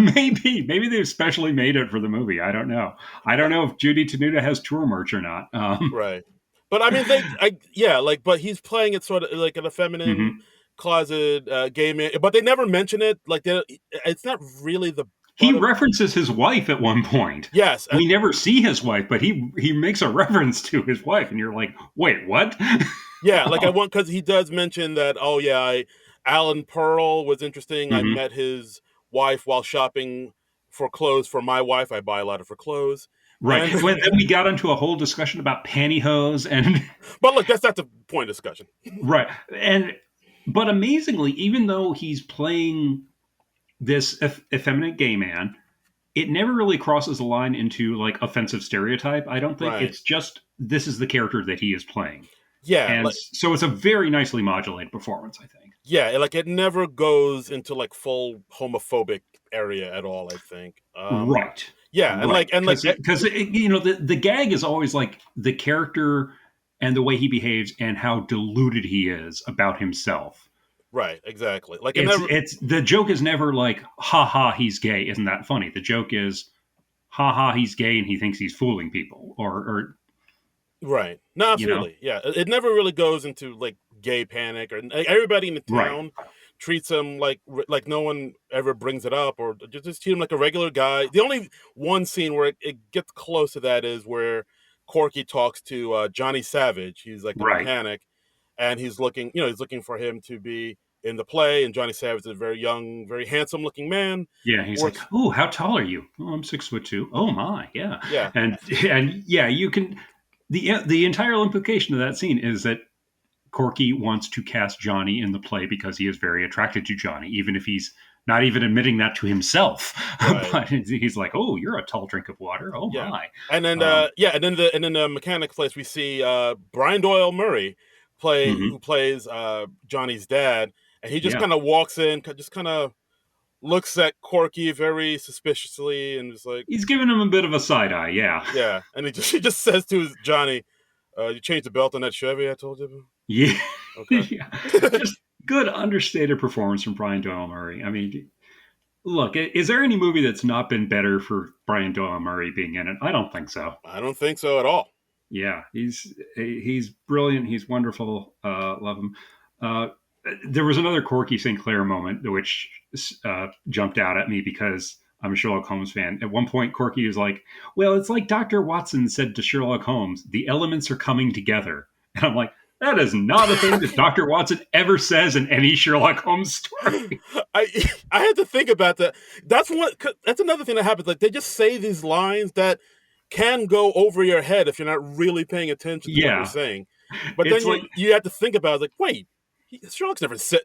Maybe they've specially made it for the movie. I don't know. I don't know if Judy Tenuta has tour merch or not. Right. But I mean, yeah, like, but he's playing it sort of like an effeminate, Mhm. closet gay man. But they never mention it. Like, it's not really the He butt of. references his wife at one point. Yes, We never see his wife, but he makes a reference to his wife, and you're like, wait, what? yeah, like I want because he does mention that. Oh yeah, Alan Pearl was interesting. I Hmm. met his wife while shopping for clothes for my wife. I buy a lot of her clothes, Right. and Well, then we got into a whole discussion about pantyhose and but look, that's not the point of discussion. right. And but amazingly, even though he's playing this effeminate gay man, it never really crosses the line into like offensive stereotype. I don't think Right. it's just this is the character that he is playing. Yeah, And like so it's a very nicely modulated performance, I think. yeah, like it never goes into like full homophobic area at all. I think. Right. Yeah, and Right. like Because you know the gag is always like the character and the way he behaves and how deluded he is about himself. right, exactly. Like it It's never. it's the joke is never like ha ha he's gay, isn't that funny? The joke is ha ha he's gay and he thinks he's fooling people or Right. No, you know. absolutely. Yeah. It never really goes into like gay panic or like, everybody in the Right. town treats him like no one ever brings it up or just treat him like a regular guy. The only one scene where it gets close to that is where Corky talks to Johnny Savage. He's like the Right. mechanic, and he's looking for him to be in the play. And Johnny Savage is a very young, very handsome looking man. Yeah, he's like, Works. "Oh, how tall are you?" "Oh, I'm 6'2". "Oh my, yeah." Yeah. And yeah, you can the entire implication of that scene is that Corky wants to cast Johnny in the play because he is very attracted to Johnny, even if he's not even admitting that to himself. Right. But he's like, "Oh, you're a tall drink of water. Oh Yeah. my." And then Um, yeah, and then the mechanic place we see Brian Doyle Murray mhm. who plays Johnny's dad, and he just Yeah, kind of walks in, just kind of looks at Corky very suspiciously and is like, he's giving him a bit of a side eye. Yeah, yeah, and he just says to his Johnny, "You changed the belt on that Chevy I told you about?" yeah, Okay. yeah. Just good understated performance from Brian Doyle Murray. I mean, look, is there any movie that's not been better for Brian Doyle Murray being in it? I don't think so. I don't think so at all. Yeah, he's brilliant. He's wonderful. Love him. Uh, there was another Corky St. Clair moment which jumped out at me because I'm a Sherlock Holmes fan. At one point, Corky was like, "Well, it's like Dr. Watson said to Sherlock Holmes: the elements are coming together." And I'm like, "That is not a thing that Dr. Watson ever says in any Sherlock Holmes story." I I had to think about that. That's another thing that happens. Like they just say these lines that can go over your head if you're not really paying attention to what they're Yeah, saying. But then it's like you have to think about it, like, wait, Sherlock's never said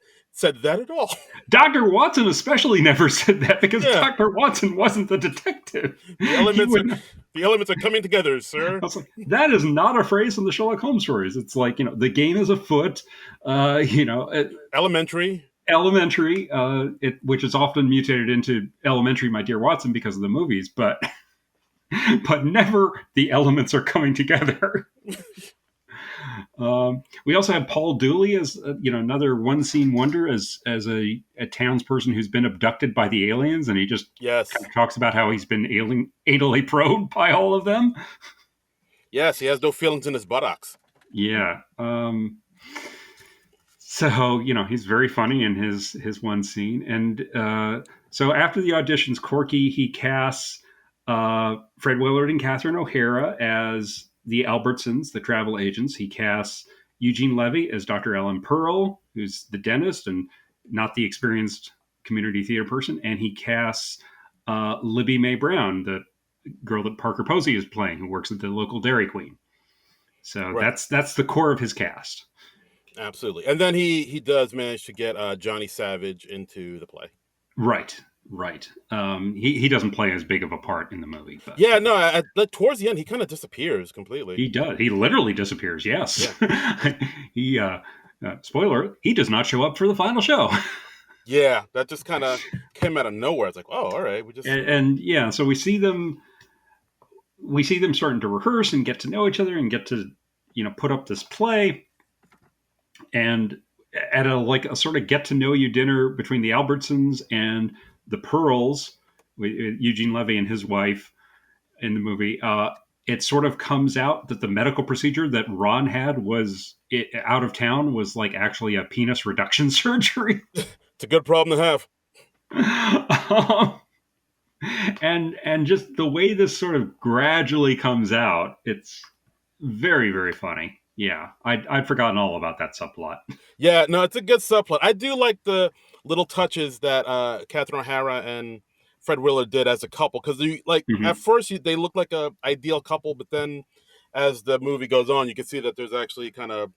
that at all. Dr. Watson especially never said that because Yeah, Dr. Watson wasn't the detective. the He elements are would. the elements are coming together, I sir. was like, that is not a phrase in the Sherlock Holmes stories. It's like, the game is afoot, Elementary. elementary, which is often mutated into elementary, my dear Watson, because of the movies, but but never the elements are coming together. We also have Paul Dooley as another one scene wonder as a townsperson who's been abducted by the aliens, and he just kind Yes, of talks about how he's been anally probed by all of them. yes, he has no feelings in his buttocks. Yeah. So he's very funny in his one scene, and so after the auditions, Corky he casts Fred Willard and Catherine O'Hara as the Albertsons, the travel agents. He casts Eugene Levy as Dr. Ellen Pearl, who's the dentist and not the experienced community theater person, and he casts Libby Mae Brown, the girl that Parker Posey is playing, who works at the local Dairy Queen. So Right. that's the core of his cast. Absolutely. And then he does manage to get Johnny Savage into the play. Right, right. He doesn't play as big of a part in the movie, but Yeah, no, towards the end he kind of disappears completely. he does. He literally disappears. Yes. Yeah. he spoiler, he does not show up for the final show. Yeah, that just kind of came out of nowhere. It's like, oh, all right, we just And yeah, so we see them starting to rehearse and get to know each other and get to put up this play. And at a sort of get to know you dinner between the Albertsons and the Pearls, Eugene Levy and his wife in the movie, it sort of comes out that the medical procedure that Ron had out of town was like actually a penis reduction surgery. it's a good problem to have. um, and just the way this sort of gradually comes out, it's very, very funny. Yeah, I'd forgotten all about that subplot. Yeah, no, it's a good subplot. I do like the little touches that Catherine O'Hara and Fred Willard did as a couple, because like at Mhm. first they look like a ideal couple, but then as the movie goes on, you can see that there's actually kind of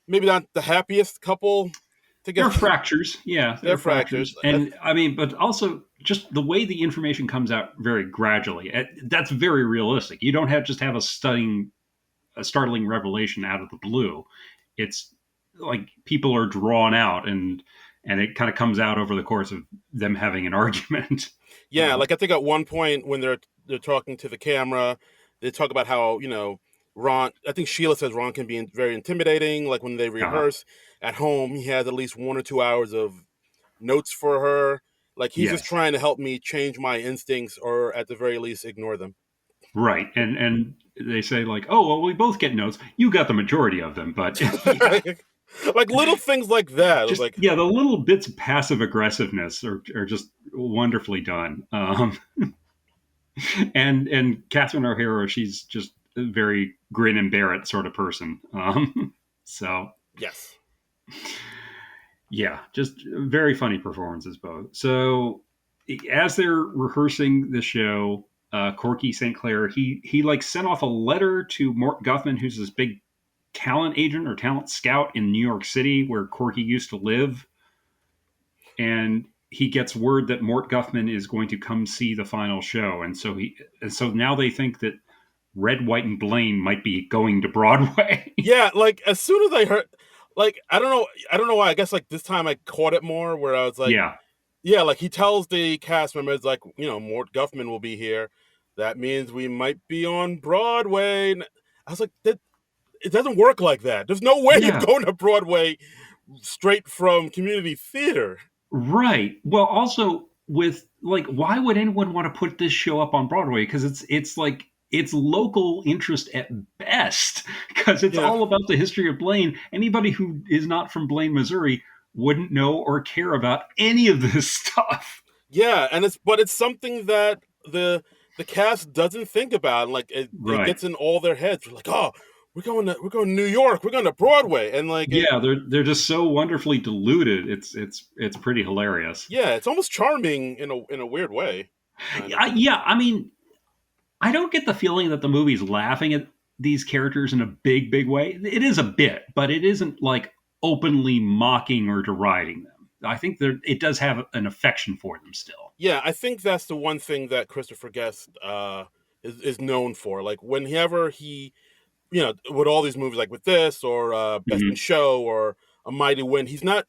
maybe not the happiest couple There are together. fractures, yeah, there They're are fractures. fractures, and I mean, but also just the way the information comes out very gradually. That's very realistic. You don't have a startling revelation out of the blue. It's like people are drawn out, and it kind of comes out over the course of them having an argument. Yeah, like I think at one point when they're talking to the camera, they talk about how Ron. I think Sheila says Ron can be very intimidating. Like when they Uh, rehearse at home, he has at least 1 or 2 hours of notes for her. Like he's just yes, trying to help me change my instincts, or at the very least, ignore them. right, and they say like, oh well, we both get notes. You got the majority of them, but yeah, Like little things like that. It was just like, yeah, the little bits of passive aggressiveness are just wonderfully done. And Catherine O'Hara, she's just a very grin and bear it sort of person. So yes, yeah, just very funny performances both. So as they're rehearsing the show, Corky St. Clair, he like sent off a letter to Mort Guffman, who's this big talent agent or talent scout in New York City where Corky used to live, and he gets word that Mort Guffman is going to come see the final show, and so now they think that Red, White, and Blaine might be going to Broadway. yeah. Like as soon as I heard, like I don't know why. I guess like this time I caught it more, where I was like, Yeah, yeah, like he tells the cast members, like, Mort Guffman will be here. That means we might be on Broadway. And I was like, that it doesn't work like that. There's no way you're yeah, going to Broadway straight from community theater. right. Well, also with like, why would anyone want to put this show up on Broadway? Because it's like it's local interest at best. Because it's Yeah. all about the history of Blaine. Anybody who is not from Blaine, Missouri, wouldn't know or care about any of this stuff. Yeah, and it's something that the cast doesn't think about. Like it Right. gets in all their heads. We're like, oh, we're going to New York. We're going to Broadway, and like Yeah, they're just so wonderfully diluted. It's pretty hilarious. yeah, it's almost charming in a weird way, kind of. Yeah, I mean, I don't get the feeling that the movie's laughing at these characters in a big way. It is a bit, but it isn't like openly mocking or deriding them. I think it does have an affection for them still. Yeah, I think that's the one thing that Christopher Guest is known for. Like whenever he, with all these movies, like with this or Best in Hmm. Show or A Mighty Wind, he's not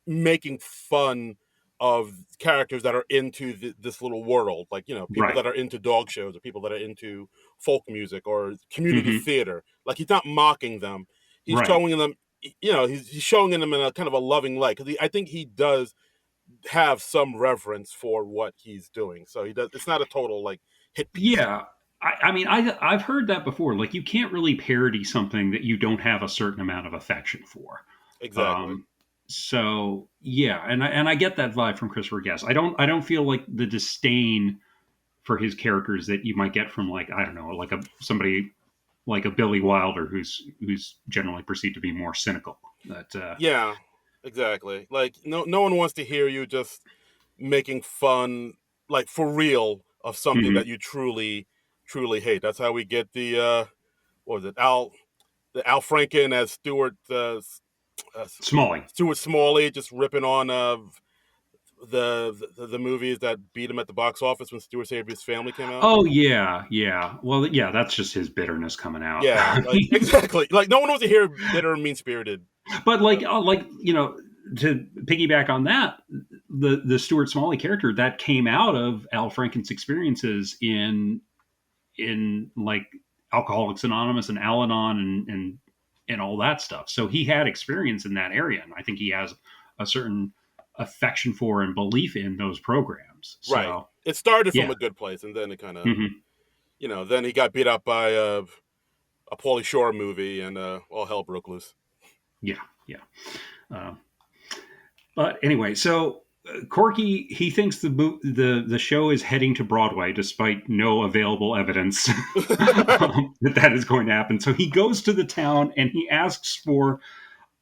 making fun of characters that are into this little world, like people Right, that are into dog shows or people that are into folk music or community hmm, theater. Like he's not mocking them; he's right. showing them. He's showing them in a kind of a loving light, because I think he does have some reverence for what he's doing. So he does. It's not a total like hit piece. Yeah, I mean, I've heard that before. Like, you can't really parody something that you don't have a certain amount of affection for. Exactly. Um, so yeah, and I get that vibe from Christopher Guest. I don't feel like the disdain for his characters that you might get from, like, I don't know, like somebody like a Billy Wilder who's generally perceived to be more cynical. That Yeah. Exactly. Like no one wants to hear you just making fun, like for real, of something Hmm. that you truly hate. That's how we get the what was it, Al Franken as uh, Smalley. Stuart Smalley, just ripping on the movies that beat him at the box office when Stuart Sabri's Family came out. Oh yeah, yeah. Well, yeah, that's just his bitterness coming out. Yeah, like exactly. Like no one wants to hear bitter, mean spirited. But like to piggyback on that, the Stuart Smalley character that came out of Al Franken's experiences in like Alcoholics Anonymous and Al-Anon and all that stuff. So he had experience in that area, and I think he has a certain affection for and belief in those programs. Right. So It started from yeah. a good place, and then it kind of, Hmm. then he got beat up by a Pauly Shore movie, and all hell broke loose. Yeah, yeah. Uh, but anyway, so Corky he thinks the show is heading to Broadway despite no available evidence that is going to happen. So he goes to the town and he asks for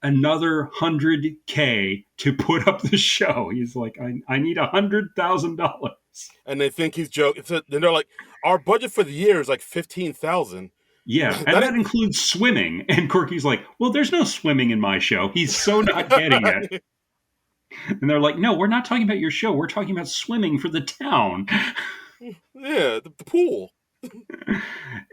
another 100K to put up the show. He's like, I need $100,000. And they think he's joking. And they're like, our budget for the year is like 15,000. Yeah, and That that includes swimming. And Corky's like, well, there's no swimming in my show. He's so not getting it. ain't- And they're like, no, we're not talking about your show. We're talking about swimming for the town. yeah, the pool.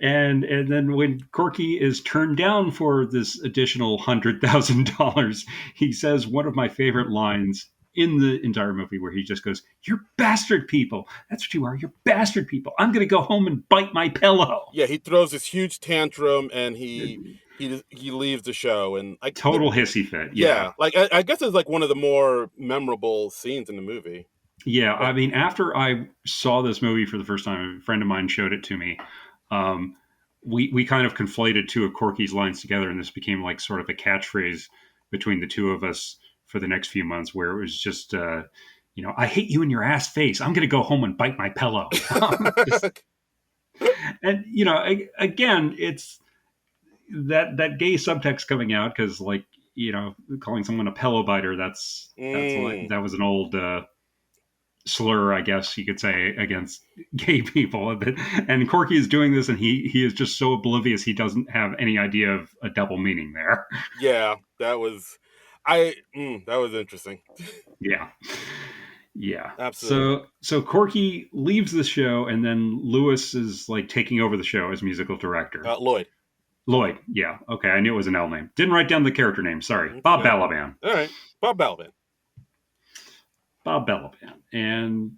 And then when Corky is turned down for this additional $100,000, he says one of my favorite lines in the entire movie, where he just goes, "You're bastard people. That's what you are. You're bastard people. I'm going to go home and bite my pillow." Yeah, he throws this huge tantrum, and he leaves the show, and Total hissy fit. Yeah. yeah, like I guess it's like one of the more memorable scenes in the movie. Yeah. Like, I mean, after I saw this movie for the first time, a friend of mine showed it to me. Um, we kind of conflated two of Corky's lines together, and this became like sort of a catchphrase between the two of us for the next few months, where it was just, I hate you in your ass face. I'm going to go home and bite my pillow. And again, it's that gay subtext coming out because, like, calling someone a pillow biter. That's like mm, that was an old slur, I guess you could say, against gay people. And Corky is doing this, and he is just so oblivious he doesn't have any idea of a double meaning there. yeah, that was interesting. Yeah. Yeah. Absolutely. So Corky leaves the show, and then Lewis is like taking over the show as musical director. Lloyd. Lloyd. Yeah. Okay. I knew it was an L name. Didn't write down the character name. Sorry. It's Bob okay. Balaban. All right, Bob Balaban. Bob Balaban. And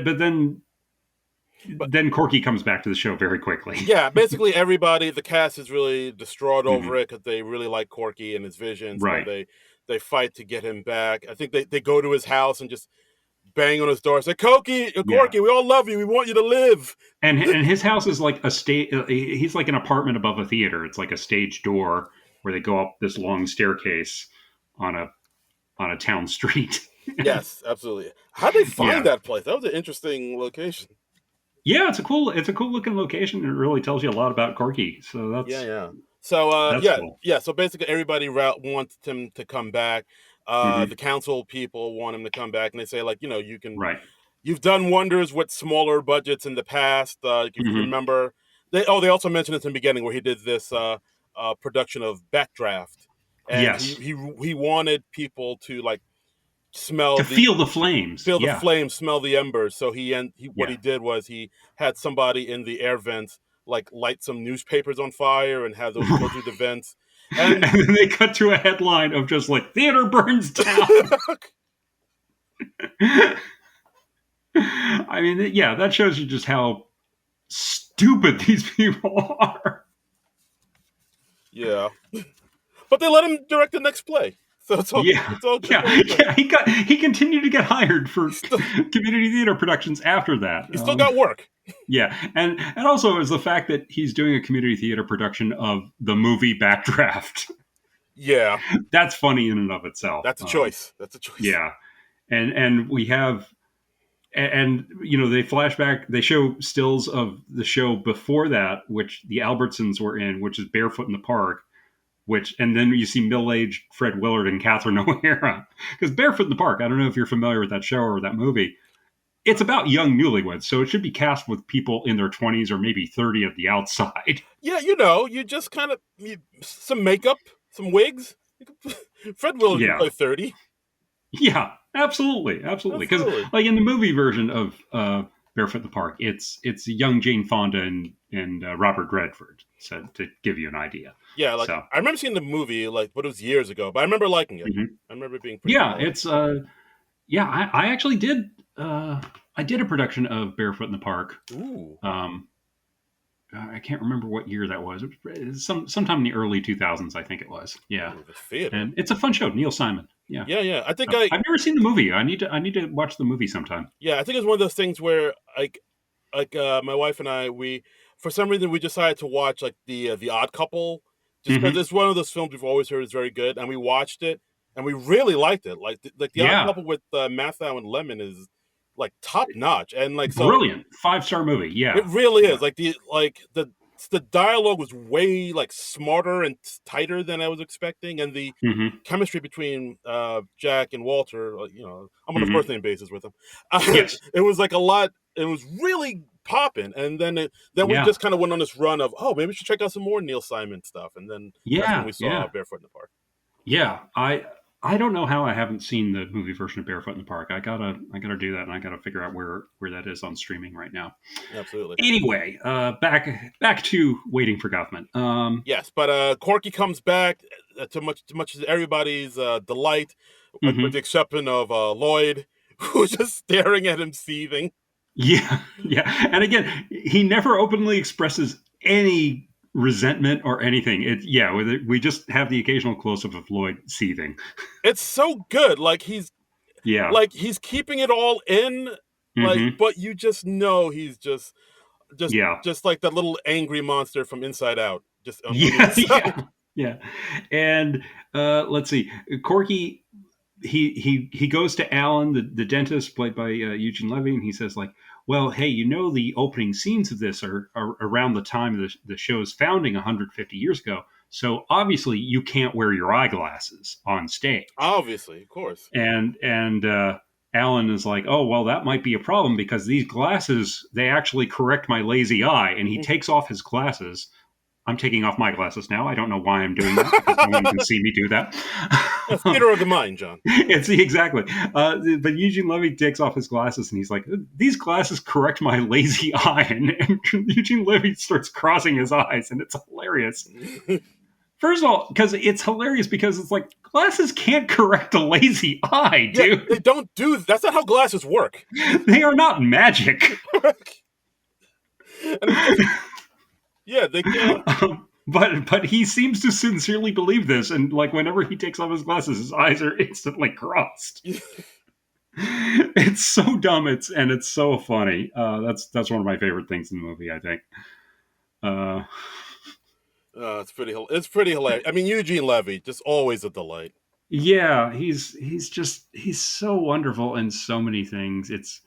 but then But Corky comes back to the show very quickly. yeah, basically everybody, the cast is really distraught Mhm. over it because they really like Corky and his vision. So Right. they fight to get him back. I think they go to his house and just bang on his door, say, Yeah. Corky, we all love you. We want you to live. And his house is like a state. He's like an apartment above a theater. It's like a stage door where they go up this long staircase on a town street. Yes, absolutely. How'd they find Yeah. that place? That was an interesting location. Yeah, it's a cool looking location. It really tells you a lot about Corky. So Yeah, that's yeah. So that's cool. yeah. So basically, everybody wants him to come back. Hmm. The council people want him to come back, and they say, like, Right. you've done wonders with smaller budgets in the past. If you Hmm. remember, they also mentioned this in the beginning where he did this production of Backdraft, and Yes. he wanted people to like smell To the feel the flames. Yeah. flames, smell the embers. So what Yeah. he did was he had somebody in the air vents like light some newspapers on fire and have those go through the vents. And And then they cut to a headline of just like theater burns down. I mean, yeah, that shows you just how stupid these people are. yeah, but they let him direct the next play, so Yeah, it's all good. yeah. He continued to get hired for He still community theater productions after that. he still got work. Yeah, and also is the fact that he's doing a community theater production of the movie Backdraft. Yeah, That's funny in and of itself. that's a choice. That's a choice. Yeah, and we have and they flashback. They show stills of the show before that, which the Albertsons were in, which is Barefoot in the Park, which, and then you see middle-aged Fred Willard and Catherine O'Hara. Because Barefoot in the Park, I don't know if you're familiar with that show or that movie. It's about young newlyweds, so it should be cast with people in their 20s or maybe 30 at the outside. Yeah, you just kind of some makeup, some wigs. Fred Willard can Yeah. play 30. Yeah, absolutely, absolutely. Because Absolutely. like in the movie version of Barefoot in the Park, it's young Jane Fonda and Robert Redford. So to give you an idea. Yeah, like So I remember seeing the movie, like, but it was years ago. But I remember liking it. mhm. I remember it being pretty Yeah, solid. it's yeah. I actually did I did a production of Barefoot in the Park. Ooh, Um, I can't remember what year that was. It was sometime in the early 2000s, I think it was. Yeah, ooh, the theater. and it's a fun show. Neil Simon. Yeah. Yeah, yeah. I think I I've never seen the movie. I need to watch the movie sometime. yeah, I think it's one of those things where my wife and I, we for some reason we decided to watch like the Odd Couple, just because Hmm. it's one of those films we've always heard is very good, and we watched it and we really liked it. Like the Odd Yeah, Couple with Matthew and Lemon is like top notch, and like so brilliant 5-star movie. it Yeah, really yeah. is. The dialogue was way like smarter and tighter than I was expecting, and the Hmm. chemistry between Jack and Walter, I'm on a first Hmm. name basis with them. Yes. It was like a lot. It was really popping, and then we Yeah. just kind of went on this run of, oh, maybe we should check out some more Neil Simon stuff, and then that's when Yeah. we saw Yeah. Barefoot in the Park. Yeah. I don't know how I haven't seen the movie version of Barefoot in the Park. I gotta do that, and I gotta figure out where that is on streaming right now. Absolutely. Anyway, back to Waiting for Guffman. Yes, but Corky comes back to much as everybody's delight, with the Mhm. exception of Lloyd, who's just staring at him seething. Yeah, yeah. And again, he never openly expresses any resentment or anything. We just have the occasional close up of Lloyd seething. It's so good. Yeah. He's keeping it all in, Hmm. but you just know he's just Yeah. just like that little angry monster from Inside Out, just on the Yeah. inside. Yeah. Yeah. And let's see. Corky, he goes to Alan, the dentist, played by Eugene Levy, and he says like, "Well, hey, you know the opening scenes of this are around the time of the show's founding 150 years ago. So obviously you can't wear your eyeglasses on stage." Obviously, of course. And Alan is like, "Oh, well, that might be a problem because these glasses they actually correct my lazy eye." And he takes off his glasses. I'm taking off my glasses now. I don't know why I'm doing that because no one can see me do that. That's theater of the mind, John. It's exactly. But Eugene Levy takes off his glasses and he's like, "These glasses correct my lazy eye." And Eugene Levy starts crossing his eyes, and it's hilarious. First of all, because it's hilarious because it's like glasses can't correct a lazy eye, Yeah, dude. they don't do. That's not how glasses work. They are not magic. And it's just, yeah, they can't. But he seems to sincerely believe this, and like whenever he takes off his glasses, his eyes are instantly crossed. It's so dumb. It's so funny. That's one of my favorite things in the movie. I think. Uh, It's pretty hilarious. I mean, Eugene Levy, just always a delight. yeah, he's so wonderful in so many things. It's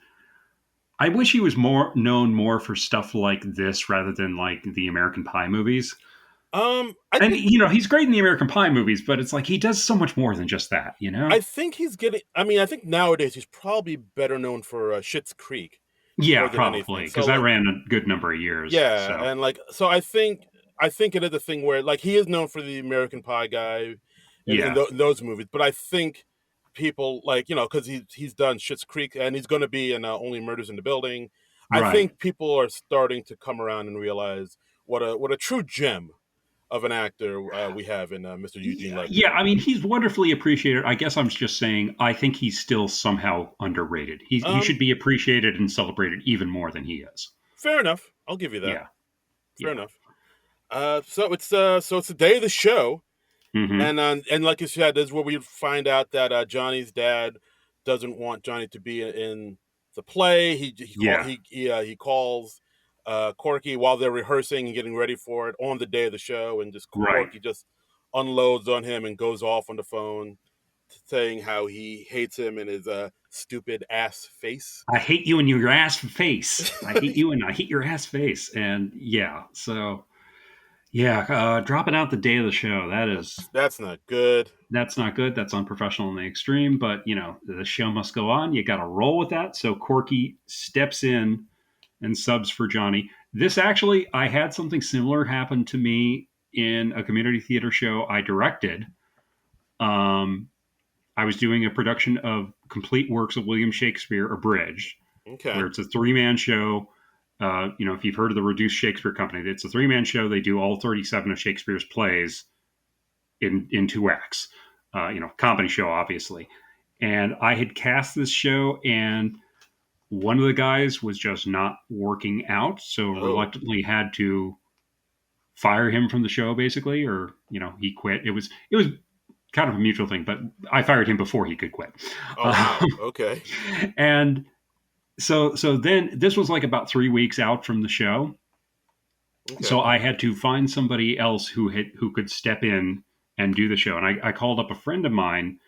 I wish he was more for stuff like this rather than like the American Pie movies. I And think he's great in the American Pie movies, but it's like he does so much more than just that. I think he's getting. I mean, I think nowadays he's probably better known for Schitt's Creek Yeah, more than probably anything. So because that like, ran a good number of years. yeah, So and like, so I think it is a thing where like he is known for the American Pie guy, in yeah, those movies. But I think people like because he's done Schitt's Creek and he's going to be in Only Murders in the Building. I right. think people are starting to come around and realize what a true gem of an actor we have in Mr. Eugene Levy. Yeah, I mean, he's wonderfully appreciated. I guess I'm just saying, I think he's still somehow underrated. He Um, should be appreciated and celebrated even more than he is. Fair enough. I'll give you that. Yeah, Fair yeah. enough. So it's the day of the show, Hmm. and like you said, this is where we find out that Johnny's dad doesn't want Johnny to be in the play. Yeah, He calls Corky while they're rehearsing and getting ready for it on the day of the show, and just right. Corky just unloads on him and goes off on the phone, saying how he hates him and his stupid ass face. I hate you and your ass face. I hate you and I hate your ass face. And yeah, so Yeah, dropping out the day of the show. That's not good. That's not good. That's unprofessional in the extreme. But the show must go on. You got to roll with that. So Corky steps in and subs for Johnny. This actually, I had something similar happen to me in a community theater show I directed. Um, I was doing a production of complete works of William Shakespeare abridged, Okay. where it's a three-man show. If you've heard of the Reduced Shakespeare Company, it's a three-man show. They do all 37 of Shakespeare's plays in two acts. Comedy show, obviously. And I had cast this show, and one of the guys was just not working out, so Oh. reluctantly had to fire him from the show, basically, or he quit. It was kind of a mutual thing, but I fired him before he could quit. Oh wow. Um, Okay. and so then this was like about 3 weeks out from the show, so Okay. I had to find somebody else who could step in and do the show. And I called up a friend of mine,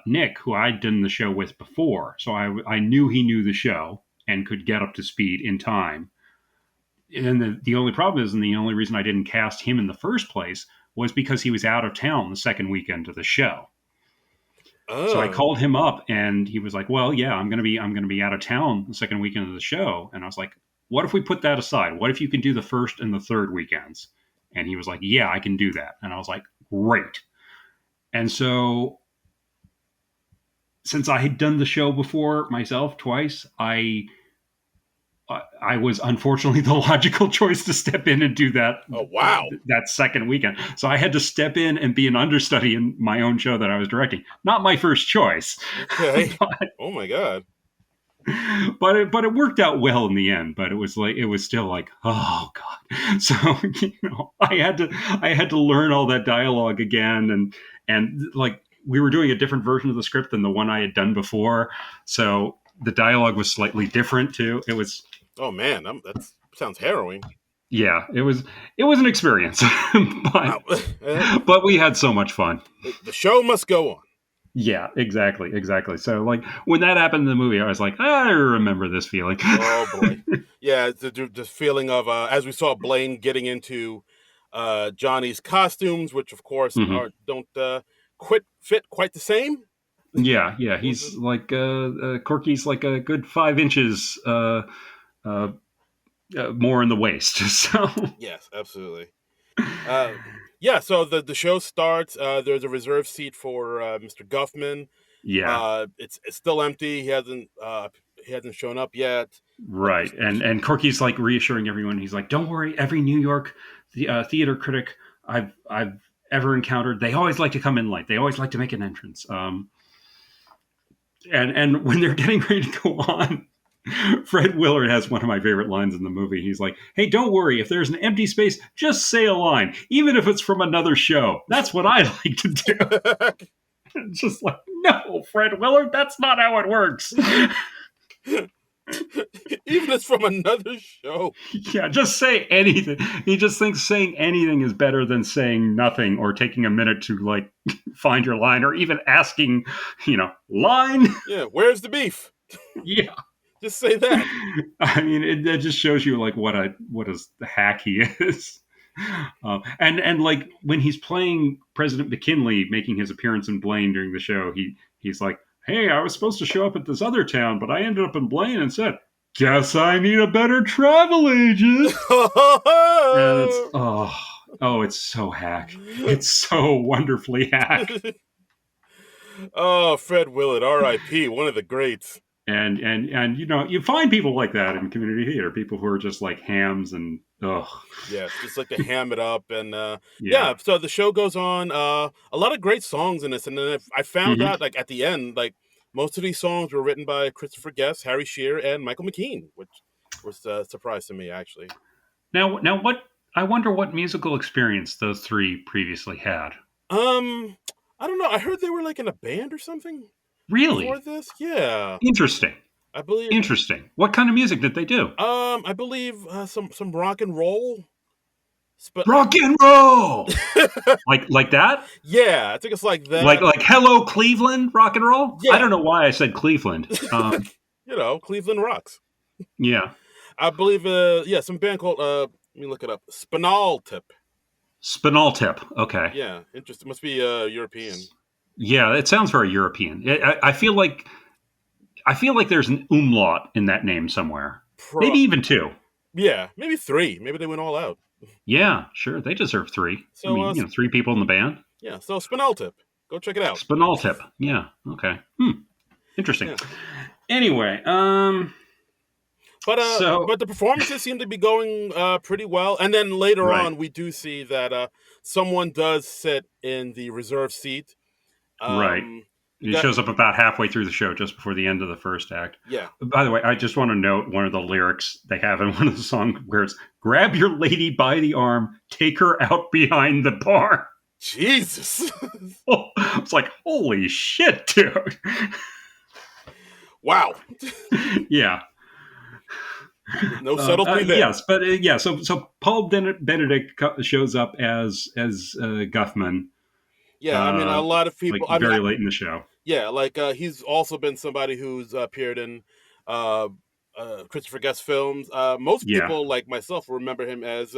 Nick, who I'd done the show with before, so I knew he knew the show and could get up to speed in time. And the only problem is, and the only reason I didn't cast him in the first place was because he was out of town the second weekend of the show. So I Oh. called him up, and he was like, "Well, yeah, I'm gonna be out of town the second weekend of the show." And I was like, "What if we put that aside? What if you can do the first and the third weekends?" And he was like, "Yeah, I can do that." And I was like, "Great." And so, since I had done the show before myself twice, I was unfortunately the logical choice to step in and do that Oh wow. that second weekend. So I had to step in and be an understudy in my own show that I was directing. Not my first choice, Okay. but Oh my god. but it worked out well in the end. But it was still like, oh god. So I had to learn all that dialogue again, and like we were doing a different version of the script than the one I had done before. So the dialogue was slightly different too. It was Oh man. That sounds harrowing. Yeah, it was an experience, but Wow. but we had so much fun. The show must go on. Yeah, exactly, exactly. So like when that happened in the movie, I was like, I remember this feeling. Oh boy. Yeah, it's the feeling of as we saw Blaine getting into Johnny's costumes, which of course Hmm. are don't quit fit quite the same. Yeah, yeah. He's like Corky's like a good 5 inches uh, more in the waist. So Yes, absolutely. Uh, yeah, so the show starts. There's a reserved seat for Mr. Guffman. yeah, It's still empty. He hasn't shown up yet. But right. And Corky's like reassuring everyone. He's like, "Don't worry. Every New York theater critic I've ever encountered, they always like to come in late. They always like to make an entrance." And when they're getting ready to go on, Fred Willard has one of my favorite lines in the movie. He's like, "Hey, don't worry. If there's an empty space, just say a line, even if it's from another show. That's what I like to do." It's just like, no, Fred Willard, that's not how it works. even it's from another show. Yeah, just say anything. He just thinks saying anything is better than saying nothing or taking a minute to like find your line or even asking, line. Yeah, where's the beef? Yeah. Just say that. I mean, it just shows you like what a hack he is. And like when he's playing President McKinley, making his appearance in Blaine during the show, he's like, "Hey, I was supposed to show up at this other town, but I ended up in Blaine and said, guess I need a better travel agent." And it's it's so hack. It's so wonderfully hack. Oh, Fred Willard, R.I.P. One of the greats. And you find people like that in community theater, people who are just like hams and Yes, just like to ham it up and yeah. yeah. So the show goes on. A lot of great songs in this, and then I found Hmm. out like at the end, like most of these songs were written by Christopher Guest, Harry Shearer, and Michael McKean, which was a surprise to me actually. Now what I wonder what musical experience those three previously had. Um, I don't know. I heard they were like in a band or something before Really this. Yeah, interesting. I believe. Interesting. What kind of music did they do? I believe some rock and roll. But Rock and roll. Like that? yeah, I think it's like Like that. like Hello Cleveland rock and roll? I Yeah, don't know why I said Cleveland. Cleveland rocks. Yeah. I believe, yeah, some band called, let me look it up, Spinal Tip. Spinal tip. Okay. Yeah, interesting. Must be European. Yeah, it sounds very European. I feel like there's an umlaut in that name somewhere. Pro. Maybe even two. Yeah, maybe three. Maybe they went all out. Yeah, sure. They deserve three. I So mean, three people in the band. yeah. So Spinal Tip. Go check it out. Spinal tip. Yeah. Okay. Interesting. Yeah. Anyway, But the performances seem to be going pretty well. And then later right, on, we do see that someone does sit in the reserve seat. right. You It got shows up about halfway through the show, just before the end of the first act. yeah. By the way, I just want to note one of the lyrics they have in one of the songs where it's "Grab your lady by the arm, take her out behind the bar." Jesus. It's like, holy shit, dude. Wow. Yeah. No subtlety there. Yes, but yeah. So Paul Benedict shows up as Guffman, Yeah, I mean, a lot of like people. I mean, very late in the show. yeah, like he's also been somebody who's appeared in uh, Christopher Guest films. Most Yeah, people, like myself, remember him as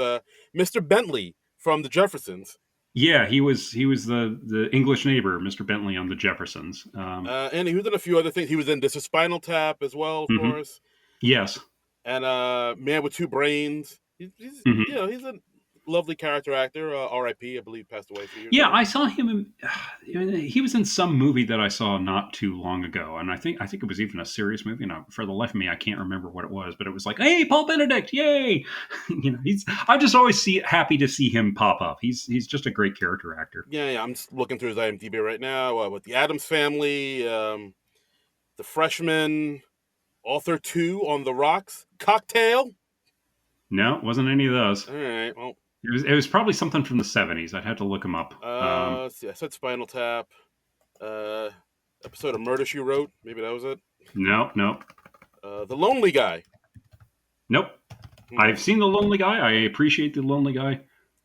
Mr. Bentley from The Jeffersons. yeah. He was the English neighbor, Mr. Bentley, on the Jeffersons. And he was in a few other things. He was in This Is Spinal Tap as well, of Mhm. course. Yes. And Man with Two Brains. Mhm. He's a lovely character actor. R.I.P. I believe passed away a few years Yeah, ago. I saw him. He was in some movie that I saw not too long ago, and I think it was even a serious movie. And for the life of me, I can't remember what it was, but it was like, "Hey, Paul Benedict, yay!" He's. I just always happy to see him pop up. He's just a great character actor. Yeah. I'm just looking through his IMDb right now. With the Adams Family, The Freshman, Author 2 on the Rocks, Cocktail. No, it wasn't any of those. All right. Well, It was probably something from the '70s. I'd have to look him up. let's see. I said Spinal Tap. Uh, Episode of Murder She Wrote. Maybe that was it. No, no, The Lonely Guy. nope. Hmm. I've seen The Lonely Guy. I appreciate The Lonely Guy.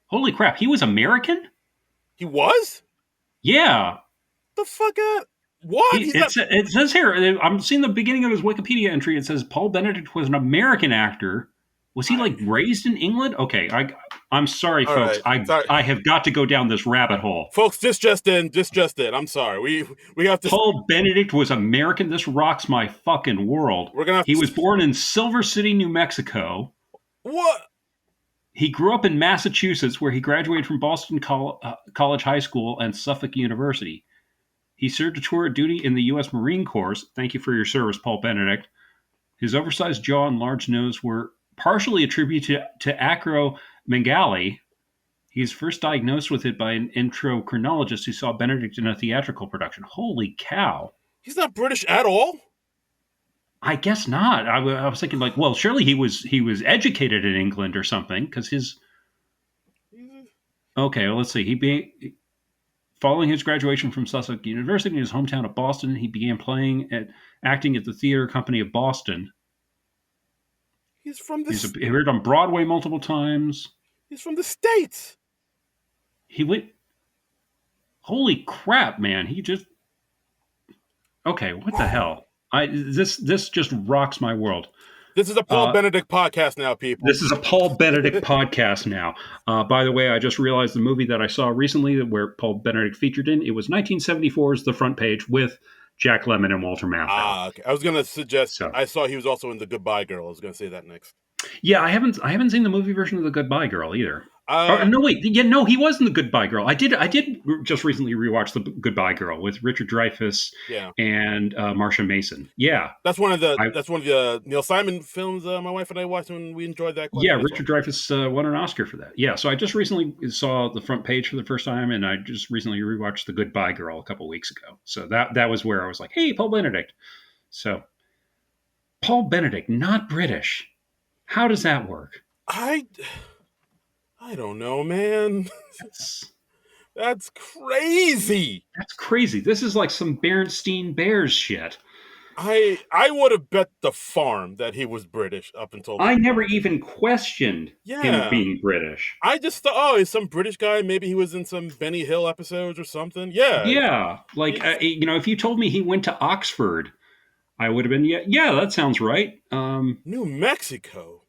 Holy crap, he was American? He was? Yeah. The fuck out? What? He's not. It says here, I'm seeing the beginning of his Wikipedia entry. It says Paul Benedict was an American actor. Was he I, like raised in England? Okay, I'm sorry, all folks. right. I Sorry. I have got to go down this rabbit hole. Folks, just in. Just in. I'm sorry. We have to. Paul Benedict was American. This rocks my fucking world. We're gonna have He to. was born in Silver City, New Mexico. What? He grew up in Massachusetts, where he graduated from Boston College High School and Suffolk University. He served a tour of duty in the U.S. Marine Corps. Thank you for your service, Paul Benedict. His oversized jaw and large nose were partially attributed to acromegaly. He was first diagnosed with it by an endocrinologist who saw Benedict in a theatrical production. Holy cow. He's not British at all. I guess not. I was thinking, like, well, surely he was educated in England or something, because his. Okay, well, let's see. Following his graduation from Suffolk University in his hometown of Boston, he began acting at the Theater Company of Boston. He's from He's the. appeared on Broadway multiple times. He's from the States. He went. Holy crap, man! He just. Okay, what the hell? This just rocks my world. This is a Paul Benedict podcast now, people. This is a Paul Benedict podcast now. By the way, I just realized the movie that I saw recently where Paul Benedict featured in, it was 1974's The Front Page with Jack Lemmon and Walter Matthau. Okay. I was gonna suggest. So, I saw he was also in The Goodbye Girl. I was gonna say that next. yeah, I haven't seen the movie version of The Goodbye Girl either. Uh, No, wait, yeah, no, he was in The Goodbye Girl. I did just recently rewatch The Goodbye Girl with Richard Dreyfuss yeah. and Marsha Mason. Yeah, That's one of the Neil Simon films my wife and I watched, and we enjoyed that quite yeah, a bit. Richard Dreyfuss won an Oscar for that. Yeah, so I just recently saw The Front Page for the first time, and I just recently rewatched The Goodbye Girl a couple weeks ago. So that was where I was like, hey, Paul Benedict. So Paul Benedict, not British. How does that work? I don't know, man. That's, That's crazy. that's crazy. This is like some Berenstein Bears shit. I would have bet the farm that he was British up until I never even questioned him yeah. being British. I just thought, oh, he's some British guy. Maybe he was in some Benny Hill episodes or something. Yeah. Yeah, like if you told me he went to Oxford, I would have been yeah, that sounds right. New Mexico.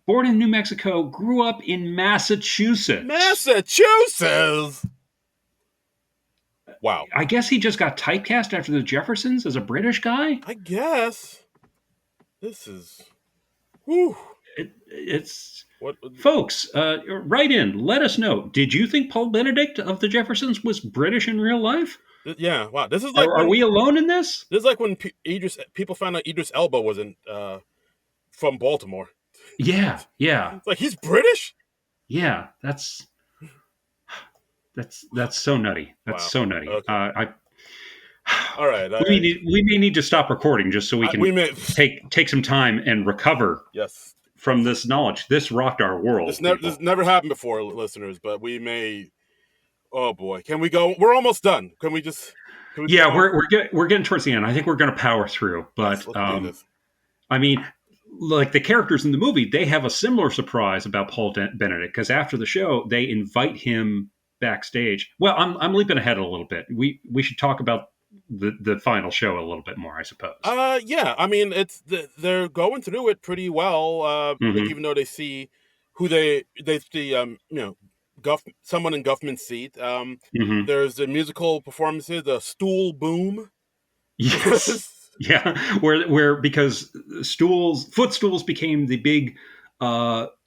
born in New Mexico, grew up in Massachusetts. Massachusetts. Wow. I guess he just got typecast after the Jeffersons as a British guy. I guess this is. Whew. It's What? folks, write in. Let us know. Did you think Paul Benedict of the Jeffersons was British in real life? Yeah. Wow. This is like Are when we alone in this? People found out Idris Elba wasn't from Baltimore. Yeah, yeah, It's like he's British. yeah. That's so nutty. That's Wow. so nutty. Okay. All right. All right. We may need to stop recording just so we We can may. take some time and recover Yes. from this knowledge. This rocked our world, This people. never happened before, listeners. But we may. Oh boy, can we go? We're almost done. Can we just? Can we Yeah, go? we're getting towards the end. I think we're going to power through, Yes. but Let's do this. I mean, like the characters in the movie, they have a similar surprise about Paul Benedict because after the show, they invite him backstage. Well, I'm leaping ahead a little bit. We should talk about the final show a little bit more, I suppose. Yeah. I mean, they're going through it pretty well. Like Hmm. even though they see who they see, someone in Guffman's seat. Hmm. There's the musical performances, the stool boom. Yes. Yeah, where because footstools became the big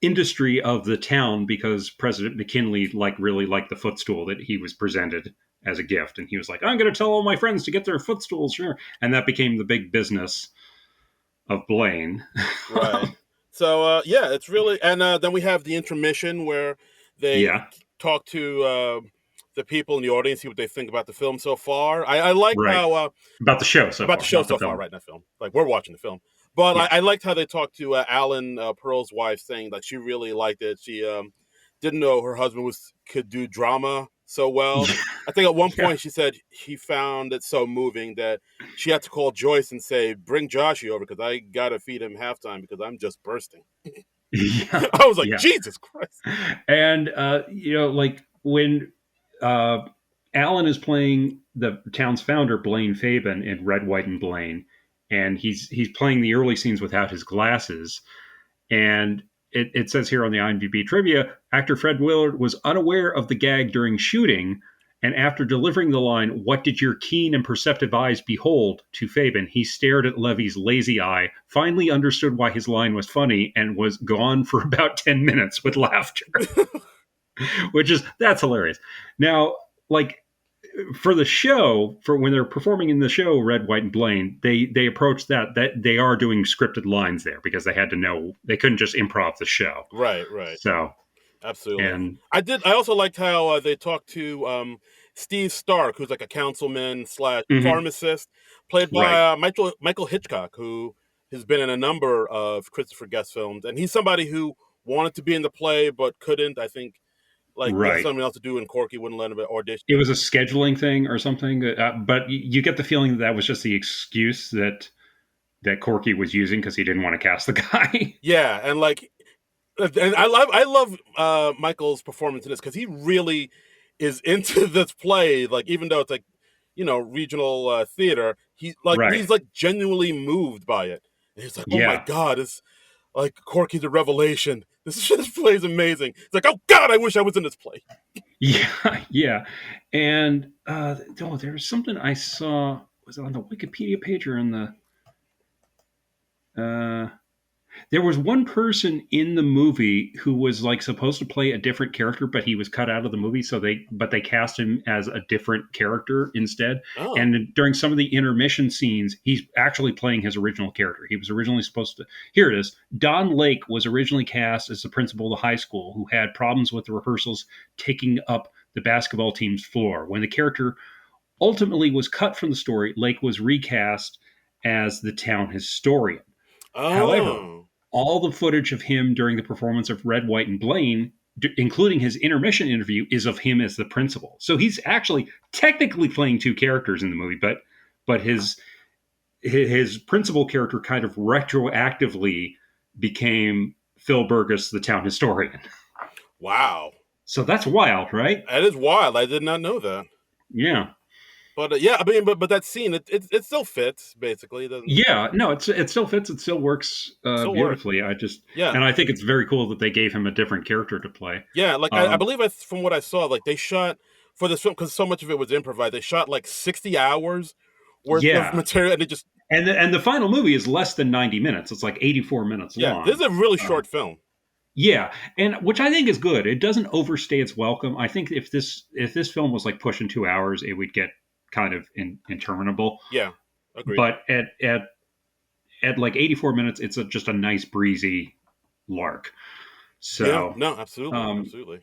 industry of the town because President McKinley really liked the footstool that he was presented as a gift, and he was like, "I'm going to tell all my friends to get their footstools here," and that became the big business of Blaine. Right. So yeah, it's really, and then we have the intermission where they Yeah, talk to the people in the audience, see what they think about the film so far. I like right. how About the show so about the far, show not the so far, film. right? Not film. Like we're watching the film, but Yeah. I liked how they talked to Alan Pearl's wife, saying that she really liked it. She didn't know her husband could do drama so well. I think at one Yeah. point she said he found it so moving that she had to call Joyce and say, "Bring Joshy over because I gotta feed him halftime because I'm just bursting." Yeah. I was like, Yeah. Jesus Christ. And like when uh, Alan is playing the town's founder, Blaine Fabian, in Red, White, and Blaine, and he's playing the early scenes without his glasses. And it says here on the IMDb trivia, actor Fred Willard was unaware of the gag during shooting. And after delivering the line, "What did your keen and perceptive eyes behold?" to Fabian, he stared at Levy's lazy eye, finally understood why his line was funny, and was gone for about 10 minutes with laughter. That's hilarious. Now, like for the show, for when they're performing in the show Red, White, and Blaine, they approach that they are doing scripted lines there because they had to know they couldn't just improv the show. Right, right. So Absolutely. and I also liked how they talked to Steve Stark, who's like a councilman slash mhm, pharmacist, played right, by Michael Hitchcock, who has been in a number of Christopher Guest films, and he's somebody who wanted to be in the play but couldn't. I think like he had right. something else to do, and Corky wouldn't let him audition. It was a scheduling thing or something, but you get the feeling that was just the excuse that Corky was using because he didn't want to cast the guy. Yeah, and like and I love Michael's performance in this because he really is into this play. Like even though it's like regional theater, Right. he's like genuinely moved by it. And he's like, oh my Yeah. god, it's like Corky's a revelation. This play is amazing. It's like, oh god, I wish I was in this play. Yeah. Yeah. And there was something I saw. Was it on the Wikipedia page or in the? Uh, There was one person in the movie who was like supposed to play a different character, but he was cut out of the movie. So they cast him as a different character instead. Oh, And during some of the intermission scenes, he's actually playing his original character. He was originally supposed to. Here it is. Don Lake was originally cast as the principal of the high school who had problems with the rehearsals taking up the basketball team's floor. When the character ultimately was cut from the story, Lake was recast as the town historian. However, oh, all the footage of him during the performance of Red, White, and Blaine, including his intermission interview, is of him as the principal. So he's actually technically playing two characters in the movie, but his principal character kind of retroactively became Phil Burgess, the town historian. wow, So that's wild, right? that is wild. I did not know that. Yeah. But yeah, I mean, but that scene, it still fits basically. It doesn't Yeah, no, it still fits. It still works still work. beautifully. Yeah, And I think it's very cool that they gave him a different character to play. yeah. Like I Um, believe from what I saw, like they shot for this film because so much of it was improvised. They shot like 60 hours worth of yeah, material, and it just and the final movie is less than 90 minutes. It's like 84 minutes yeah. This is long. a really Uh, short film. yeah, and which I think is good. It doesn't overstay its welcome. I think if this film was like pushing 2 hours, it would get kind of interminable. Yeah, agreed. But at like 84 minutes, it's just a nice breezy lark. Yeah, So no, absolutely, um, absolutely.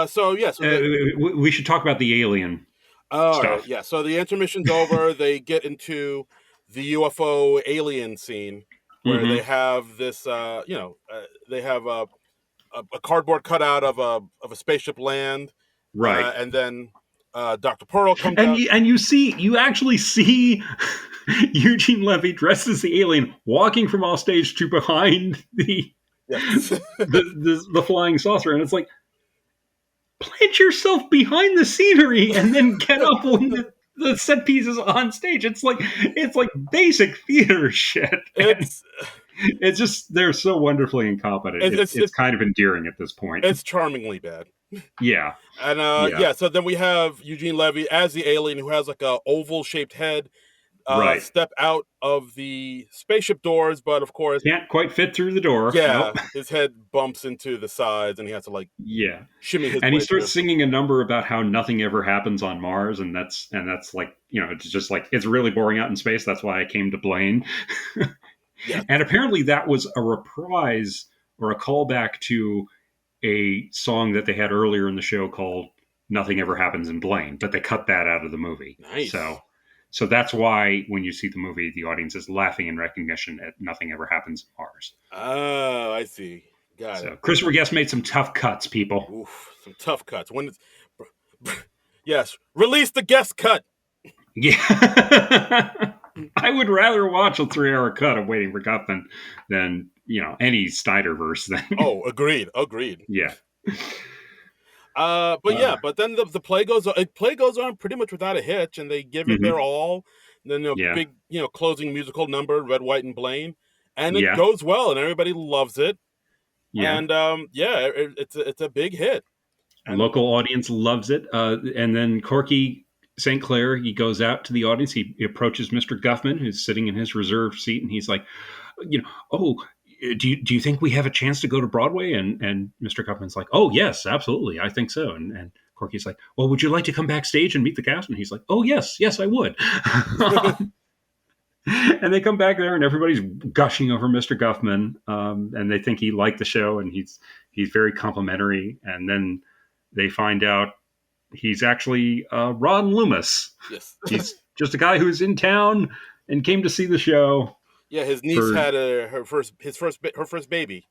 So yeah, so uh, the we should talk about the alien all right, stuff. yeah. So the intermission's over. They get into the UFO alien scene where they Hmm. have this, they have a cardboard cutout of a spaceship land, Right. and then Dr. Pearl comes And out. you actually see Eugene Levy dressed as the alien walking from off stage to behind Yes, the flying saucer, and it's like, plant yourself behind the scenery and then get up when the set piece is on stage. It's like basic theater shit, and it's it's just they're so wonderfully incompetent. it's it's It's it's, kind of endearing at this point. it's charmingly bad. Yeah, And yeah, yeah, so then we have Eugene Levy as the alien who has like a oval shaped head right. step out of the spaceship doors, but of course, Can't quite fit through the door. yeah, Nope. his head bumps into the sides, and he has to like Yeah. shimmy his And he way starts through. singing a number about how nothing ever happens on Mars, and that's like, it's just like, it's really boring out in space. That's why I came to Blaine. Yes, And apparently that was a reprise or a callback to a song that they had earlier in the show called "Nothing Ever Happens in Blaine," but they cut that out of the movie. nice. So that's why when you see the movie, the audience is laughing in recognition at "Nothing Ever Happens in Mars." Oh, I see. Got it. So Christopher Guest made some tough cuts, people. Oof, some tough cuts. When it's yes, release the guest cut. Yeah. I would rather watch a 3 hour cut of Waiting for Guffman than, any Snyderverse thing. Oh, agreed, agreed. Yeah. But Uh, yeah, but then the play goes on. Play goes on pretty much without a hitch, and they give it their mhm. all. And then Yeah. big closing musical number, Red, White, and Blaine, and it Yeah. goes well, and everybody loves it. Yeah. And yeah, it's a big hit. And Local audience loves it. And then Corky St. Clair, he goes out to the audience. He approaches Mr. Guffman, who's sitting in his reserved seat, and he's like, oh, do you think we have a chance to go to Broadway? And Mr. Guffman's like, oh yes, absolutely, I think so. And Corky's like, well, would you like to come backstage and meet the cast? And he's like, oh yes, I would. And they come back there, and everybody's gushing over Mr. Guffman, and they think he liked the show, and he's very complimentary. And then they find out he's actually Ron Loomis. yes, He's just a guy who's in town and came to see the show. yeah, his niece For had her first baby.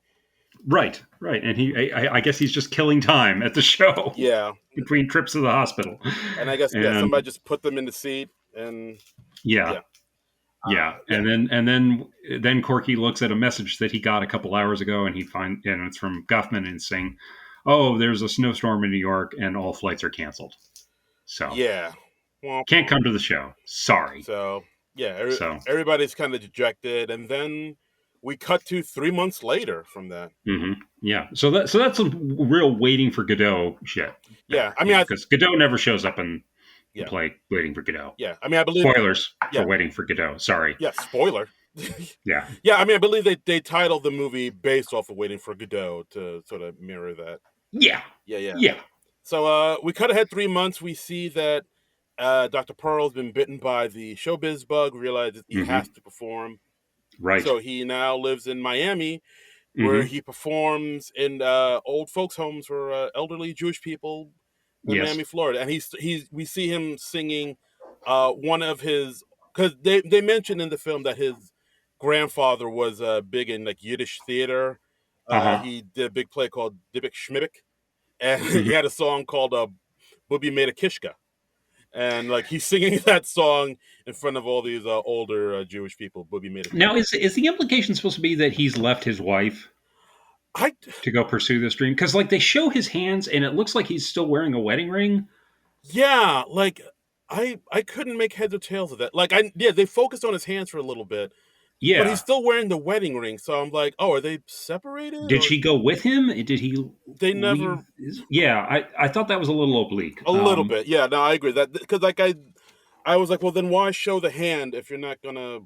right, and I guess he's just killing time at the show Yeah, between trips to the hospital, and I guess yeah, and somebody just put them in the seat, and yeah, yeah, yeah, yeah, and then Corky looks at a message that he got a couple hours ago, and and it's from Guffman and saying, "Oh, there's a snowstorm in New York, and all flights are canceled, so yeah. Womp can't womp. come to the show. Sorry." So yeah, So, everybody's kind of dejected, and then we cut to 3 months later from that. yeah, so that's some real Waiting for Godot shit Yeah, there, I mean, because Godot never shows up in the yeah, play Waiting for Godot. yeah. I mean, I believe Spoilers for yeah, Waiting for Godot. Sorry. yeah. Spoiler. Yeah. Yeah, I mean, I believe they titled the movie based off of Waiting for Godot to sort of mirror that. Yeah. Yeah, yeah. Yeah. So we cut ahead 3 months. We see that Dr. Pearl's been bitten by the showbiz bug, realizes he has Hmm. to perform. Right. So he now lives in Miami, where Hmm. he performs in old folks' homes for elderly Jewish people in Yes. Miami, Florida. And we see him singing one of his, because they mentioned in the film that his grandfather was big in like Yiddish theater. Uh huh. He did a big play called Dybbuk Schmibik, and he Hmm. had a song called Booby Made a Kishka. And like he's singing that song in front of all these older Jewish people. Booby Made a Now, Kishka. is the implication supposed to be that he's left his wife I to go pursue this dream? Because like they show his hands, and it looks like he's still wearing a wedding ring. Yeah, like I couldn't make heads or tails of that. Like yeah, they focused on his hands for a little bit, but he's Yeah. still wearing the wedding ring. So I'm like, oh, are they separated Did or she go with him? Did he they never? leave? Yeah, I thought that was a little oblique. A little bit, yeah. No, I agree that because like I was like, well, then why show the hand if you're not gonna?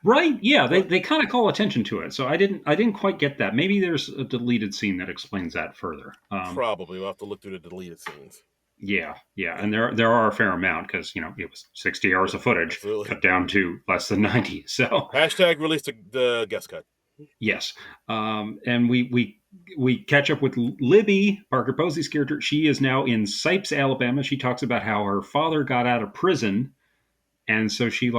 Right? Yeah, they, But they kind of call attention to it. So I didn't quite get that. Maybe there's a deleted scene that explains that further. probably we'll have to look through the deleted scenes. Yeah, yeah, Yeah, and there are a fair amount because it was 60 hours of footage absolutely. cut down to less than 90. So Hashtag release the guest cut. yes, and we catch up with Libby, Parker Posey's character. She is now in Sipes, Alabama. She talks about how her father got out of prison, and so she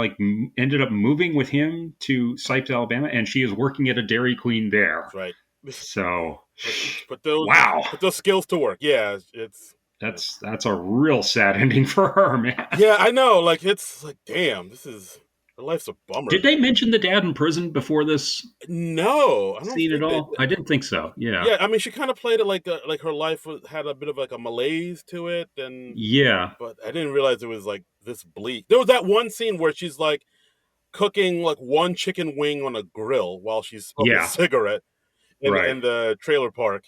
ended up moving with him to Sipes, Alabama, and she is working at a Dairy Queen there. That's right. So, Put those wow, put those skills to work. Yeah, it's that's a real sad ending for her, man. yeah. I know. Like it's like damn. This is her life's a bummer. Did they mention the dad in prison before this No, I don't scene at think they all? did. I didn't think so. Yeah. Yeah, I mean, she kind of played it like her life had a bit of like a malaise to it, and Yeah. but I didn't realize it was like this bleak. There was that one scene where she's like cooking like one chicken wing on a grill while she's smoking a Yeah. cigarette Right. in the trailer park.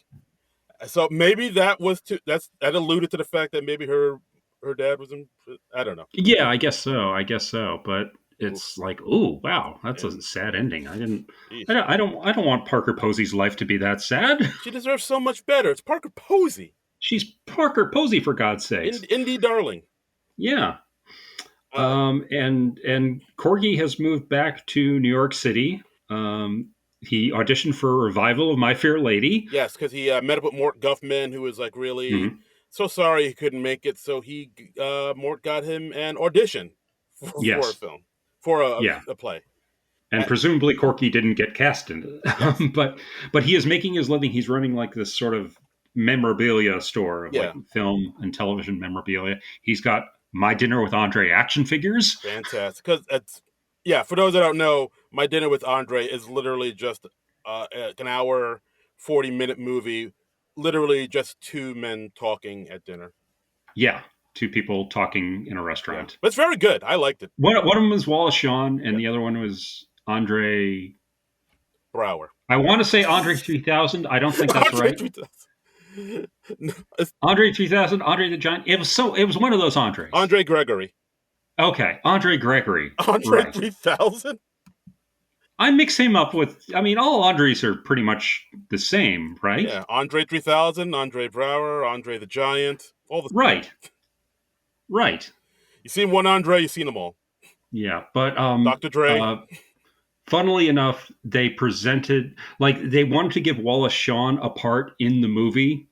So maybe that alluded to the fact that maybe her dad was in. I don't know. Yeah, I guess so. I guess so. But Oof. it's like, oh wow, that's And a sad ending. I didn't. I geez, don't. I don't. I don't want Parker Posey's life to be that sad. she deserves so much better. It's Parker Posey, She's Parker Posey for God's sakes. indie darling. Yeah. Uh, And Corgi has moved back to New York City. He auditioned for a revival of My Fair Lady. yes, because he met up with Mort Guffman, who was like really Mhm. so sorry he couldn't make it. So Mort got him an audition for a Yes. film for Yeah. a play. And Uh, presumably Corky didn't get cast in yes, it. But he is making his living. He's running like this sort of memorabilia store of like yeah, film and television memorabilia. He's got My Dinner with Andre action figures. fantastic. Because it's yeah. For those that don't know, My Dinner with Andre is literally just an hour, 40-minute movie. Literally just two men talking at dinner. Yeah, two people talking in a Yeah, restaurant. but it's very good. I liked it. One of them was Wallace Shawn, and Yeah, the other one was Andre. Brower. I want to say Andre 3000. I don't think that's Andre right. 3000. No, it's Andre 3000, Andre the Giant. It was one of those Andres. Andre Gregory. Okay, Andre Gregory. Andre Right. 3000? I mix him up with. I mean, all Andres are pretty much the same, right? Yeah, Andre 3000, Andre Brower, Andre the Giant, all the same. Right. Right. You seen one Andre, you seen them all. Yeah. But Dr. Dre. funnily enough, they presented they wanted to give Wallace Shawn a part in the movie,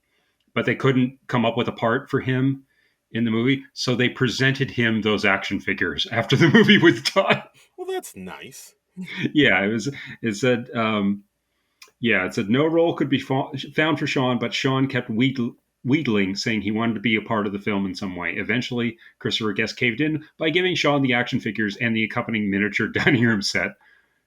but they couldn't come up with a part for him in the movie, so they presented him those action figures after the movie was done. Well, that's nice. Yeah, it said it said no role could be found for Shawn, but Shawn kept wheedling, saying he wanted to be a part of the film in some way. Eventually, Christopher Guest caved in by giving Shawn the action figures and the accompanying miniature dining room set.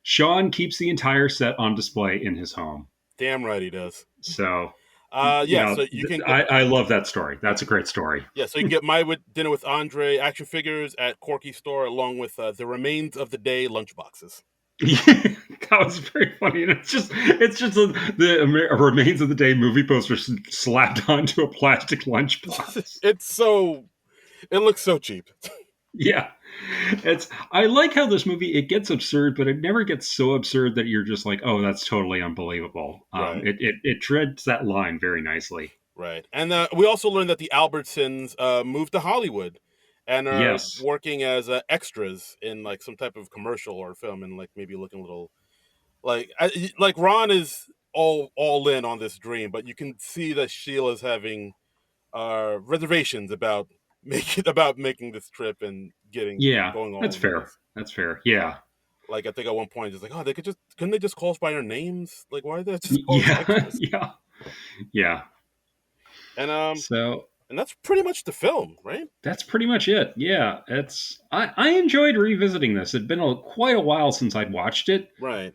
Shawn keeps the entire set on display in his home. Damn right he does. So, Yeah, so you can get I love that story. That's a great story. yeah, so you can get Dinner with Andre action figures at Corky Store along with the remains of the day lunchboxes. That was very funny, and the remains of the day movie poster slapped onto a plastic lunchbox. It looks so cheap. Yeah, I like how this movie it gets absurd, but it never gets so absurd that you're just like, oh, that's totally unbelievable. Right. It treads that line very nicely. Right. And we also learned that the Albertsons moved to Hollywood and are Yes. working as extras in like some type of commercial or film and like maybe looking a little like Ron is all in on this dream, but you can see that Sheila's having reservations about making this trip and Yeah, going all that's in on fair. this. That's fair. Yeah. Like I think at one point it's like, oh, couldn't they just call us by our names? Like why did they just call us Yeah. extras? Yeah. Yeah. And So that's pretty much the film, right? that's pretty much it. Yeah, I enjoyed revisiting this. It'd been quite a while since I'd watched it, Right.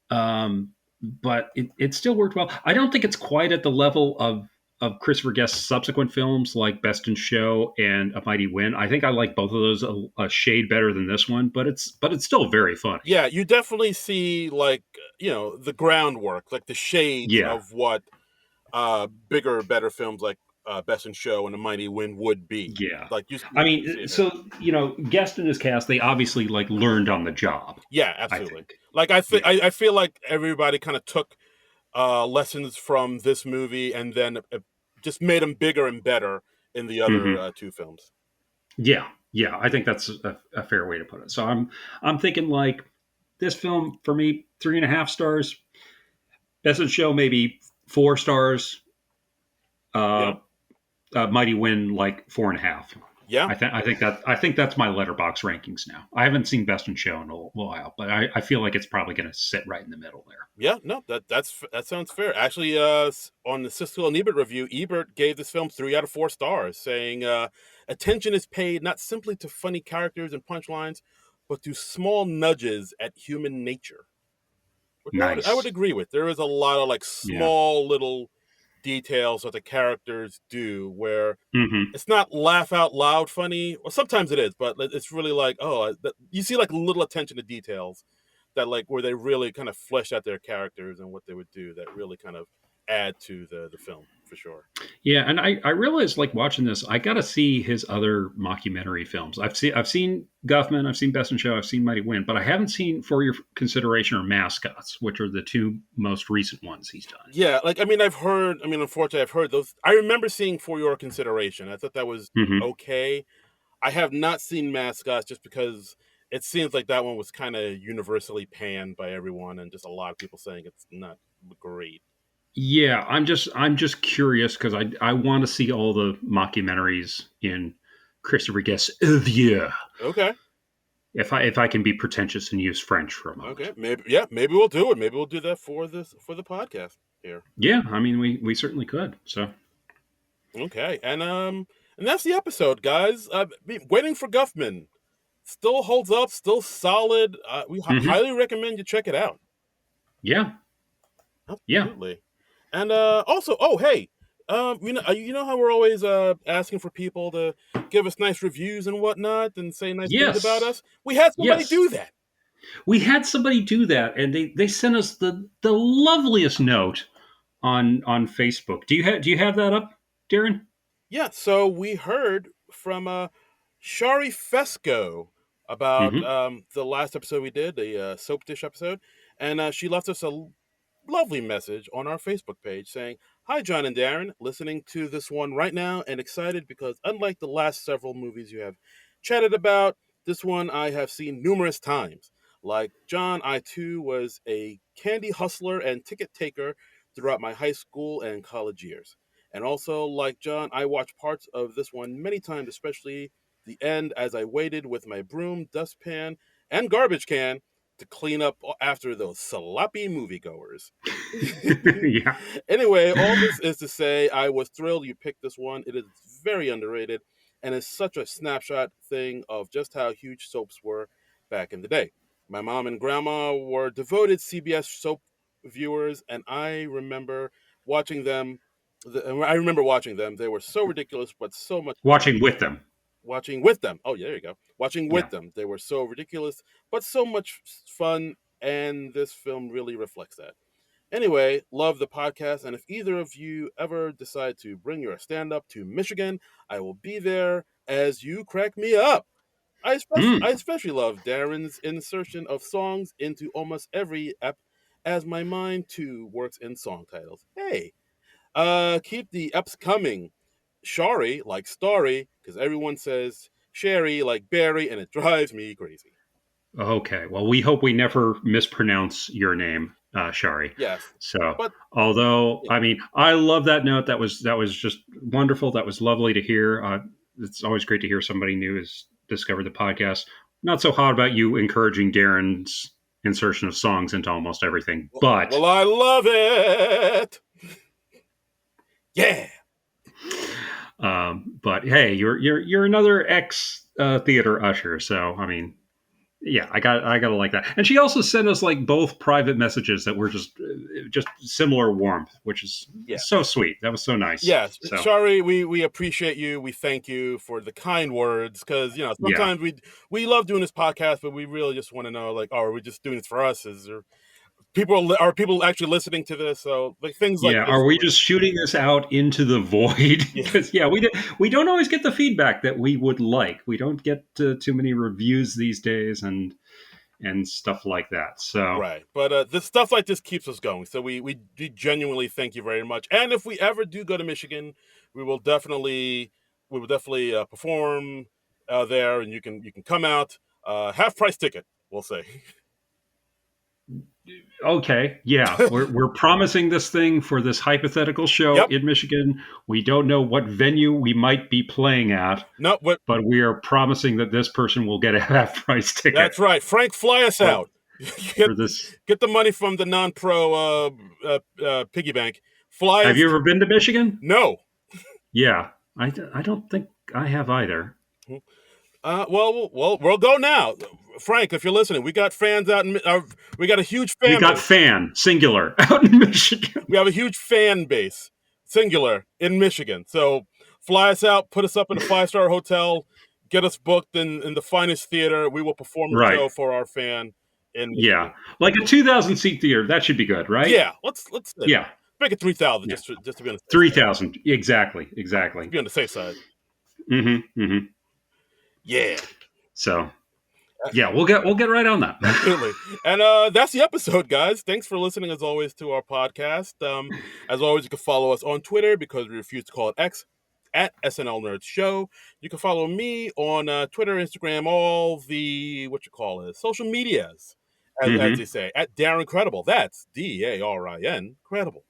but it still worked well. I don't think it's quite at the level of of Christopher Guest's subsequent films, like Best in Show and A Mighty Wind. I think I like both of those a shade better than this one, but it's still very funny. Yeah, you definitely see like the groundwork, like the shades Yeah, of what bigger, better films like Best in Show and The Mighty Wind would be. yeah. Like I you see mean, it there. so Guest and his cast, they obviously like learned on the job. Yeah, I absolutely. think. Like Yeah. I feel like everybody kind of took lessons from this movie and then just made them bigger and better in the other Hmm. two films. Yeah, yeah. I think that's a fair way to put it. So I'm thinking like this film for me 3.5 stars. Best in Show maybe 4 stars. Yeah, Uh, Mighty Wind like 4.5. yeah, I think that's my letterbox rankings now. I haven't seen Best in Show in a while, but I feel like it's probably going to sit right in the middle there. yeah. No, that sounds fair. Actually, on the Siskel and Ebert review, Ebert gave this film 3 out of 4 stars, saying attention is paid not simply to funny characters and punchlines, but to small nudges at human nature. Which I would Nice. agree with. There is a lot of like Yeah. small little details that the characters do where Hmm. it's not laugh out loud funny. Well, sometimes it is, but it's really like you see like little attention to details that like where they really kind of flesh out their characters and what they would do that really kind of add to the film for sure. Yeah, and I realized like watching this, I got to see his other mockumentary films. I've seen Guffman, I've seen Best in Show, I've seen Mighty Wind, but I haven't seen For Your Consideration or Mascots, which are the two most recent ones he's done. Yeah, like I mean, unfortunately, I've heard those. I remember seeing For Your Consideration. I thought that was Hmm. okay. I have not seen Mascots just because it seems like that one was kind of universally panned by everyone, and just a lot of people saying it's not great. Yeah, I'm just curious because I want to see all the mockumentaries in Christopher Guest's oeuvre. Okay, If I can be pretentious and use French for a moment. okay, maybe we'll do it. Maybe we'll do that for the podcast here. Yeah, I mean we certainly could. So Okay, and that's the episode, guys. Waiting for Guffman still holds up, still solid. We hmm. highly recommend you check it out. Yeah, yeah. Absolutely. And also, oh hey, you know how we're always asking for people to give us nice reviews and whatnot and say nice things about Yes. us. We had somebody Yes. do that. We had somebody do that, and they sent us the loveliest note on Facebook. Do you have that up, Darren? Yeah, so we heard from Shari Fesco about Hmm. the last episode we did, the soap dish episode, and she left us a lovely message on our Facebook page saying, "Hi, John and Darren, listening to this one right now and excited because unlike the last several movies you have chatted about, this one I have seen numerous times. Like John, I too was a candy hustler and ticket taker throughout my high school and college years. And also, like John, I watched parts of this one many times, especially the end as I waited with my broom, dustpan, and garbage can to clean up after those sloppy moviegoers." Yeah. Anyway, all this is to say, I was thrilled you picked this one. It is very underrated and is such a snapshot thing of just how huge soaps were back in the day. My mom and grandma were devoted CBS soap viewers, and watching them. I remember watching them. They were so ridiculous, but so much fun. Watching with them. Watching with them. Oh, yeah, there you go. Watching with Yeah. them. They were so ridiculous, but so much fun, and this film really reflects that. Anyway, love the podcast, and if either of you ever decide to bring your stand up to Michigan, I will be there as you crack me up. I Mm. especially love Darren's insertion of songs into almost every ep, as my mind too works in song titles. Hey, keep the eps coming. Shari like Starry, because everyone says Sherry like Barry, and it drives me crazy. Okay. Well, we hope we never mispronounce your name, Shari. Yes, So, but although yeah. I mean, I love that note. That was just wonderful. That was lovely to hear. It's always great to hear somebody new has discovered the podcast. Not so hot about you encouraging Darren's insertion of songs into almost everything, but Well, I love it. Yeah. but hey, you're another ex theater usher. So I mean, Yeah, I gotta like that. And she also sent us like both private messages that were just similar warmth, which is Yeah. so sweet. That was so nice. Yes, So Shari, we appreciate you. We thank you for the kind words because yeah, sometimes we love doing this podcast, but we really just want to know like, oh, are we just doing this for us? Is there are people actually listening to this? So like things like yeah. this. Are we just shooting this out into the void? Yeah, Because we don't always get the feedback that we would like. We don't get too many reviews these days and stuff like that. So right. But this stuff like this keeps us going. So we genuinely thank you very much. And if we ever do go to Michigan, we will definitely perform there, and you can come out half price ticket. We'll say. okay, yeah, we're promising this thing for this hypothetical show Yep. in Michigan. We don't know what venue we might be playing at, No, but but we are promising that this person will get a half price ticket that's right. Frank, fly us for out. get for this. get the money from the non-pro piggy bank. Fly Have us. you ever been to Michigan? No. Yeah, I don't think I have either. Well, we'll go now. Frank, if you're listening, we got fans out in. We got a huge We fan got base. fan singular out in Michigan. We have a huge fan base, singular, in Michigan. So fly us out, put us up in a 5-star hotel, get us booked in the finest theater. We will perform a Right. show for our fan in Yeah, Michigan. like a 2,000 seat theater. That should be good, right? Yeah, let's say that. Yeah, Make it 3,000 yeah. just to be on the safe side. 3,000 exactly, exactly. Be on the safe side. Mm-hmm. Mm-hmm. Yeah. So yeah, we'll get right on that. Absolutely. And that's the episode, guys. Thanks for listening as always to our podcast. As always, you can follow us on Twitter because we refuse to call it X at SNL Nerds Show. You can follow me on Twitter, Instagram, all the social medias, as Mm-hmm. they say, at Darren Credible. That's DARIN Credible.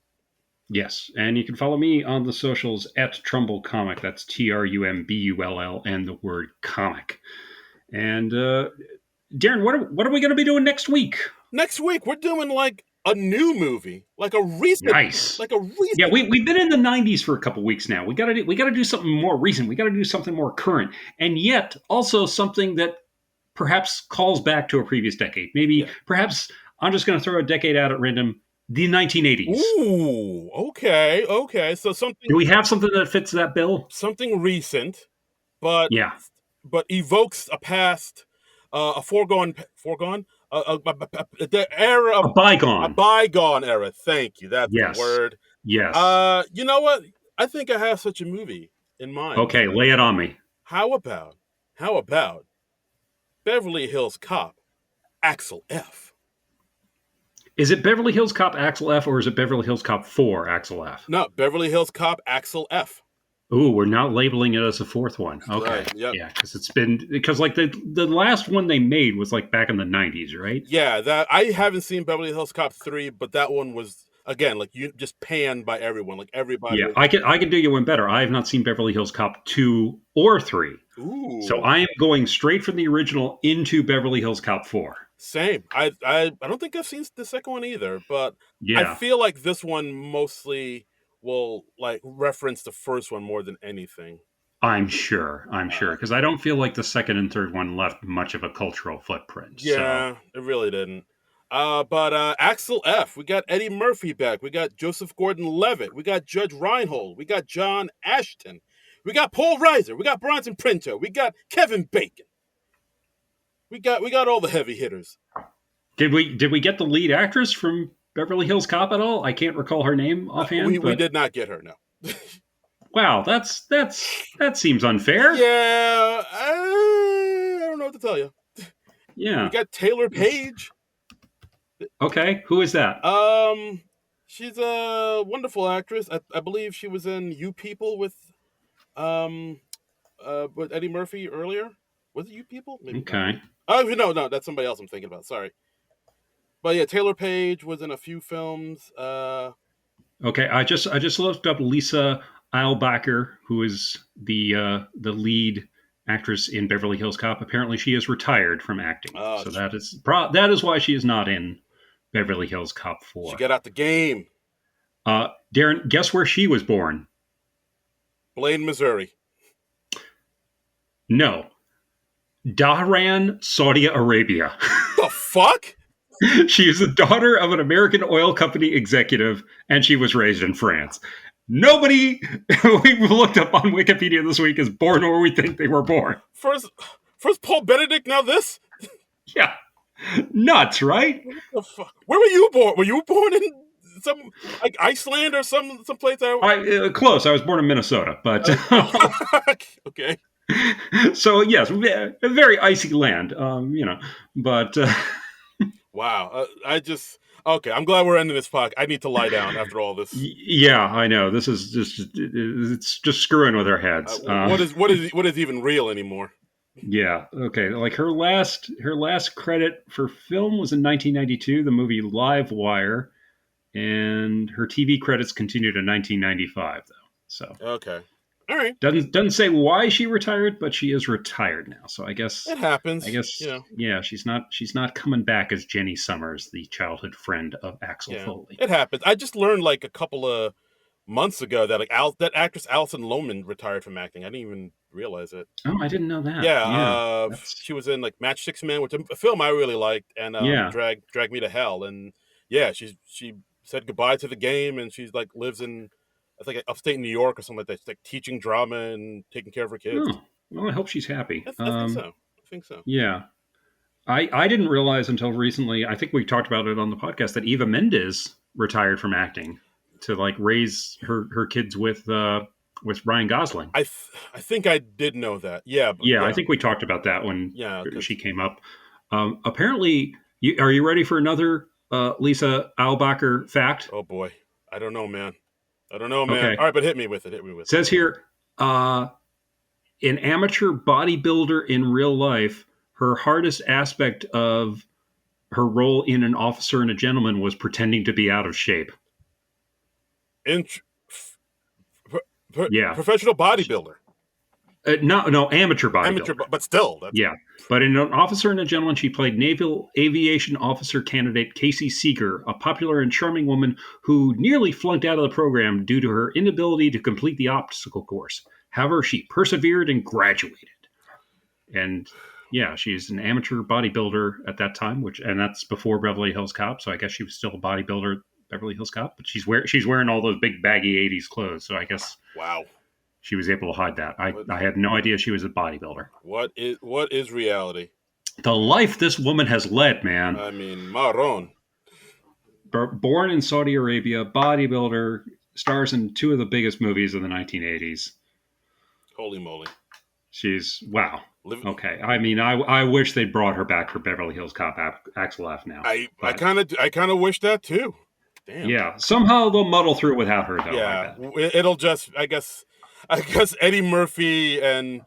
Yes, and you can follow me on the socials at Trumbull Comic. That's TRUMBULL and the word comic. And Darren, what are we going to be doing next week? Next week we're doing like a new movie, like a recent, Nice. like a recent. Yeah, we've been in the '90s for a couple weeks now. We got to do something more recent. We got to do something more current, and yet also something that perhaps calls back to a previous decade. Maybe, Yeah. perhaps I'm just going to throw a decade out at random. The 1980s. Ooh, okay. So Do we have something that fits that bill? something recent, but Yeah, evokes a past, a foregone, the era of a a bygone. bygone era. Thank you. That's the Yes, word. yes. You know what? I think I have such a movie in mind. Okay, lay it on me. How about Beverly Hills Cop, Axel F? Is it Beverly Hills Cop Axel F or is it Beverly Hills Cop 4 Axel F? No, Beverly Hills Cop, Axel F. Ooh, we're not labeling it as a fourth one. Okay. Right, yep. Yeah, because like the last one they made was like back in the 90s, right? Yeah, that I haven't seen Beverly Hills Cop 3, but that one was again like you just panned by everyone, like everybody. Yeah, I can do you one better. I have not seen Beverly Hills Cop 2 or 3. Ooh. So I am going straight from the original into Beverly Hills Cop 4. Same. I don't think I've seen the second one either, but I Yeah, feel like this one mostly will like reference the first one more than anything. I'm sure. Because I don't feel like the second and third one left much of a cultural footprint. Yeah, it really didn't. But Axel F. We got Eddie Murphy back. We got Joseph Gordon-Levitt. We got Judge Reinhold. We got John Ashton. We got Paul Reiser. We got Bronson Pinto. We got Kevin Bacon. We got all the heavy hitters. Did we get the lead actress from Beverly Hills Cop at all? I can't recall her name offhand. We did not get her. No. Wow, that seems unfair. Yeah, I don't know what to tell you. Yeah. We got Taylor Page. Okay, who is that? She's a wonderful actress. I believe she was in You People with Eddie Murphy earlier. Was it You People? Maybe Okay. not. Oh no, that's somebody else I'm thinking about. Sorry. But yeah, Taylor Page was in a few films. Okay, I just looked up Lisa Eilbacher, who is the lead actress in Beverly Hills Cop. Apparently, she is retired from acting, so that is why she is not in Beverly Hills Cop 4. She got out the game. Darren, guess where she was born? Blaine, Missouri. No. Dhahran, Saudi Arabia. The fuck? She is the daughter of an American oil company executive, and she was raised in France. Nobody we looked up on Wikipedia this week is born where we think they were born. First Paul Benedict, now this? Yeah. Nuts, right? What the fuck? Where were you born? Were you born in some like Iceland or some place? Close. I was born in Minnesota, but okay. So yes, a very icy land, but wow. Okay. I'm glad we're ending this podcast. I need to lie down after all this. Yeah, I know. This is it's just screwing with our heads. What is even real anymore? Yeah. Okay. Like her last credit for film was in 1992, the movie Live Wire, and her TV credits continued in 1995, though. So okay. All right. Doesn't say why she retired, but she is retired now. So I guess it happens. I guess yeah, she's not coming back as Jenny Summers, the childhood friend of Axel Foley. It happens. I just learned like a couple of months ago that that actress Alison Lohman retired from acting. I didn't even realize it. Oh, I didn't know that. Yeah, she was in like Matchstick Men, which is a film I really liked, and Drag Me to Hell, and she said goodbye to the game, and she's like lives in, I think, upstate New York or something like that. She's like teaching drama and taking care of her kids. Oh, well, I hope she's happy. I think so. Yeah. I didn't realize until recently, I think we talked about it on the podcast, that Eva Mendes retired from acting to like raise her kids with Ryan Gosling. I think I did know that. Yeah. I think we talked about that when she came up. Apparently, are you ready for another Lisa Eilbacher fact? Oh boy. I don't know, man. Okay. All right, but hit me with it. It says here, an amateur bodybuilder in real life, her hardest aspect of her role in An Officer and a Gentleman was pretending to be out of shape. Professional bodybuilder. No, amateur bodybuilder. But still. But in An Officer and a Gentleman, she played Naval Aviation Officer candidate Casey Seeger, a popular and charming woman who nearly flunked out of the program due to her inability to complete the obstacle course. However, she persevered and graduated. And she's an amateur bodybuilder at that time, and that's before Beverly Hills Cop. So I guess she was still a bodybuilder at Beverly Hills Cop, but she's wearing all those big baggy 80s clothes. So I guess she was able to hide that. I had no idea she was a bodybuilder. What is reality? The life this woman has led, man. I mean, marron. Born in Saudi Arabia, bodybuilder, stars in two of the biggest movies of the 1980s. Holy moly. She's, wow. Okay. I mean, I wish they'd brought her back for Beverly Hills Cop Axel F now. I kind of wish that too. Damn. Yeah. Somehow they'll muddle through without her, though. Yeah. It'll just, I guess Eddie Murphy and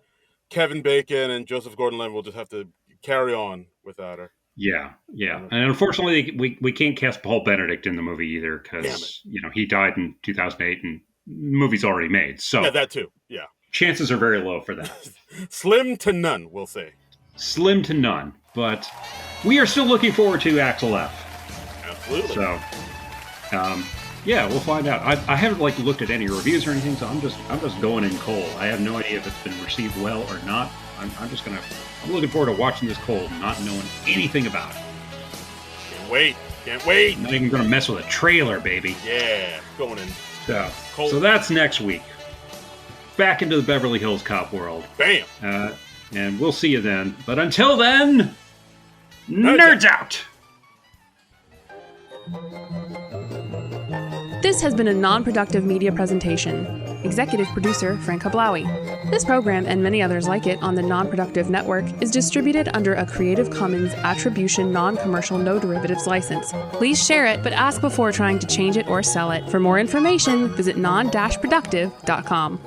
Kevin Bacon and Joseph Gordon-Levitt will just have to carry on without her. Yeah. And unfortunately, we can't cast Paul Benedict in the movie either because, he died in 2008 and the movie's already made. So yeah, that too. Yeah. Chances are very low for that. Slim to none, we'll say. Slim to none. But we are still looking forward to Axel F. Absolutely. So, we'll find out. I haven't looked at any reviews or anything, so I'm just going in cold. I have no idea if it's been received well or not. I'm looking forward to watching this cold, not knowing anything about it. Can't wait. I'm not even going to mess with a trailer, baby. Yeah, going in. So that's next week. Back into the Beverly Hills Cop world. Bam! And we'll see you then. But until then, nerds out! This has been a non-productive media presentation. Executive producer Frank Hablawi. This program and many others like it on the Non-Productive Network is distributed under a Creative Commons Attribution Non-Commercial No Derivatives license. Please share it, but ask before trying to change it or sell it. For more information, visit non-productive.com.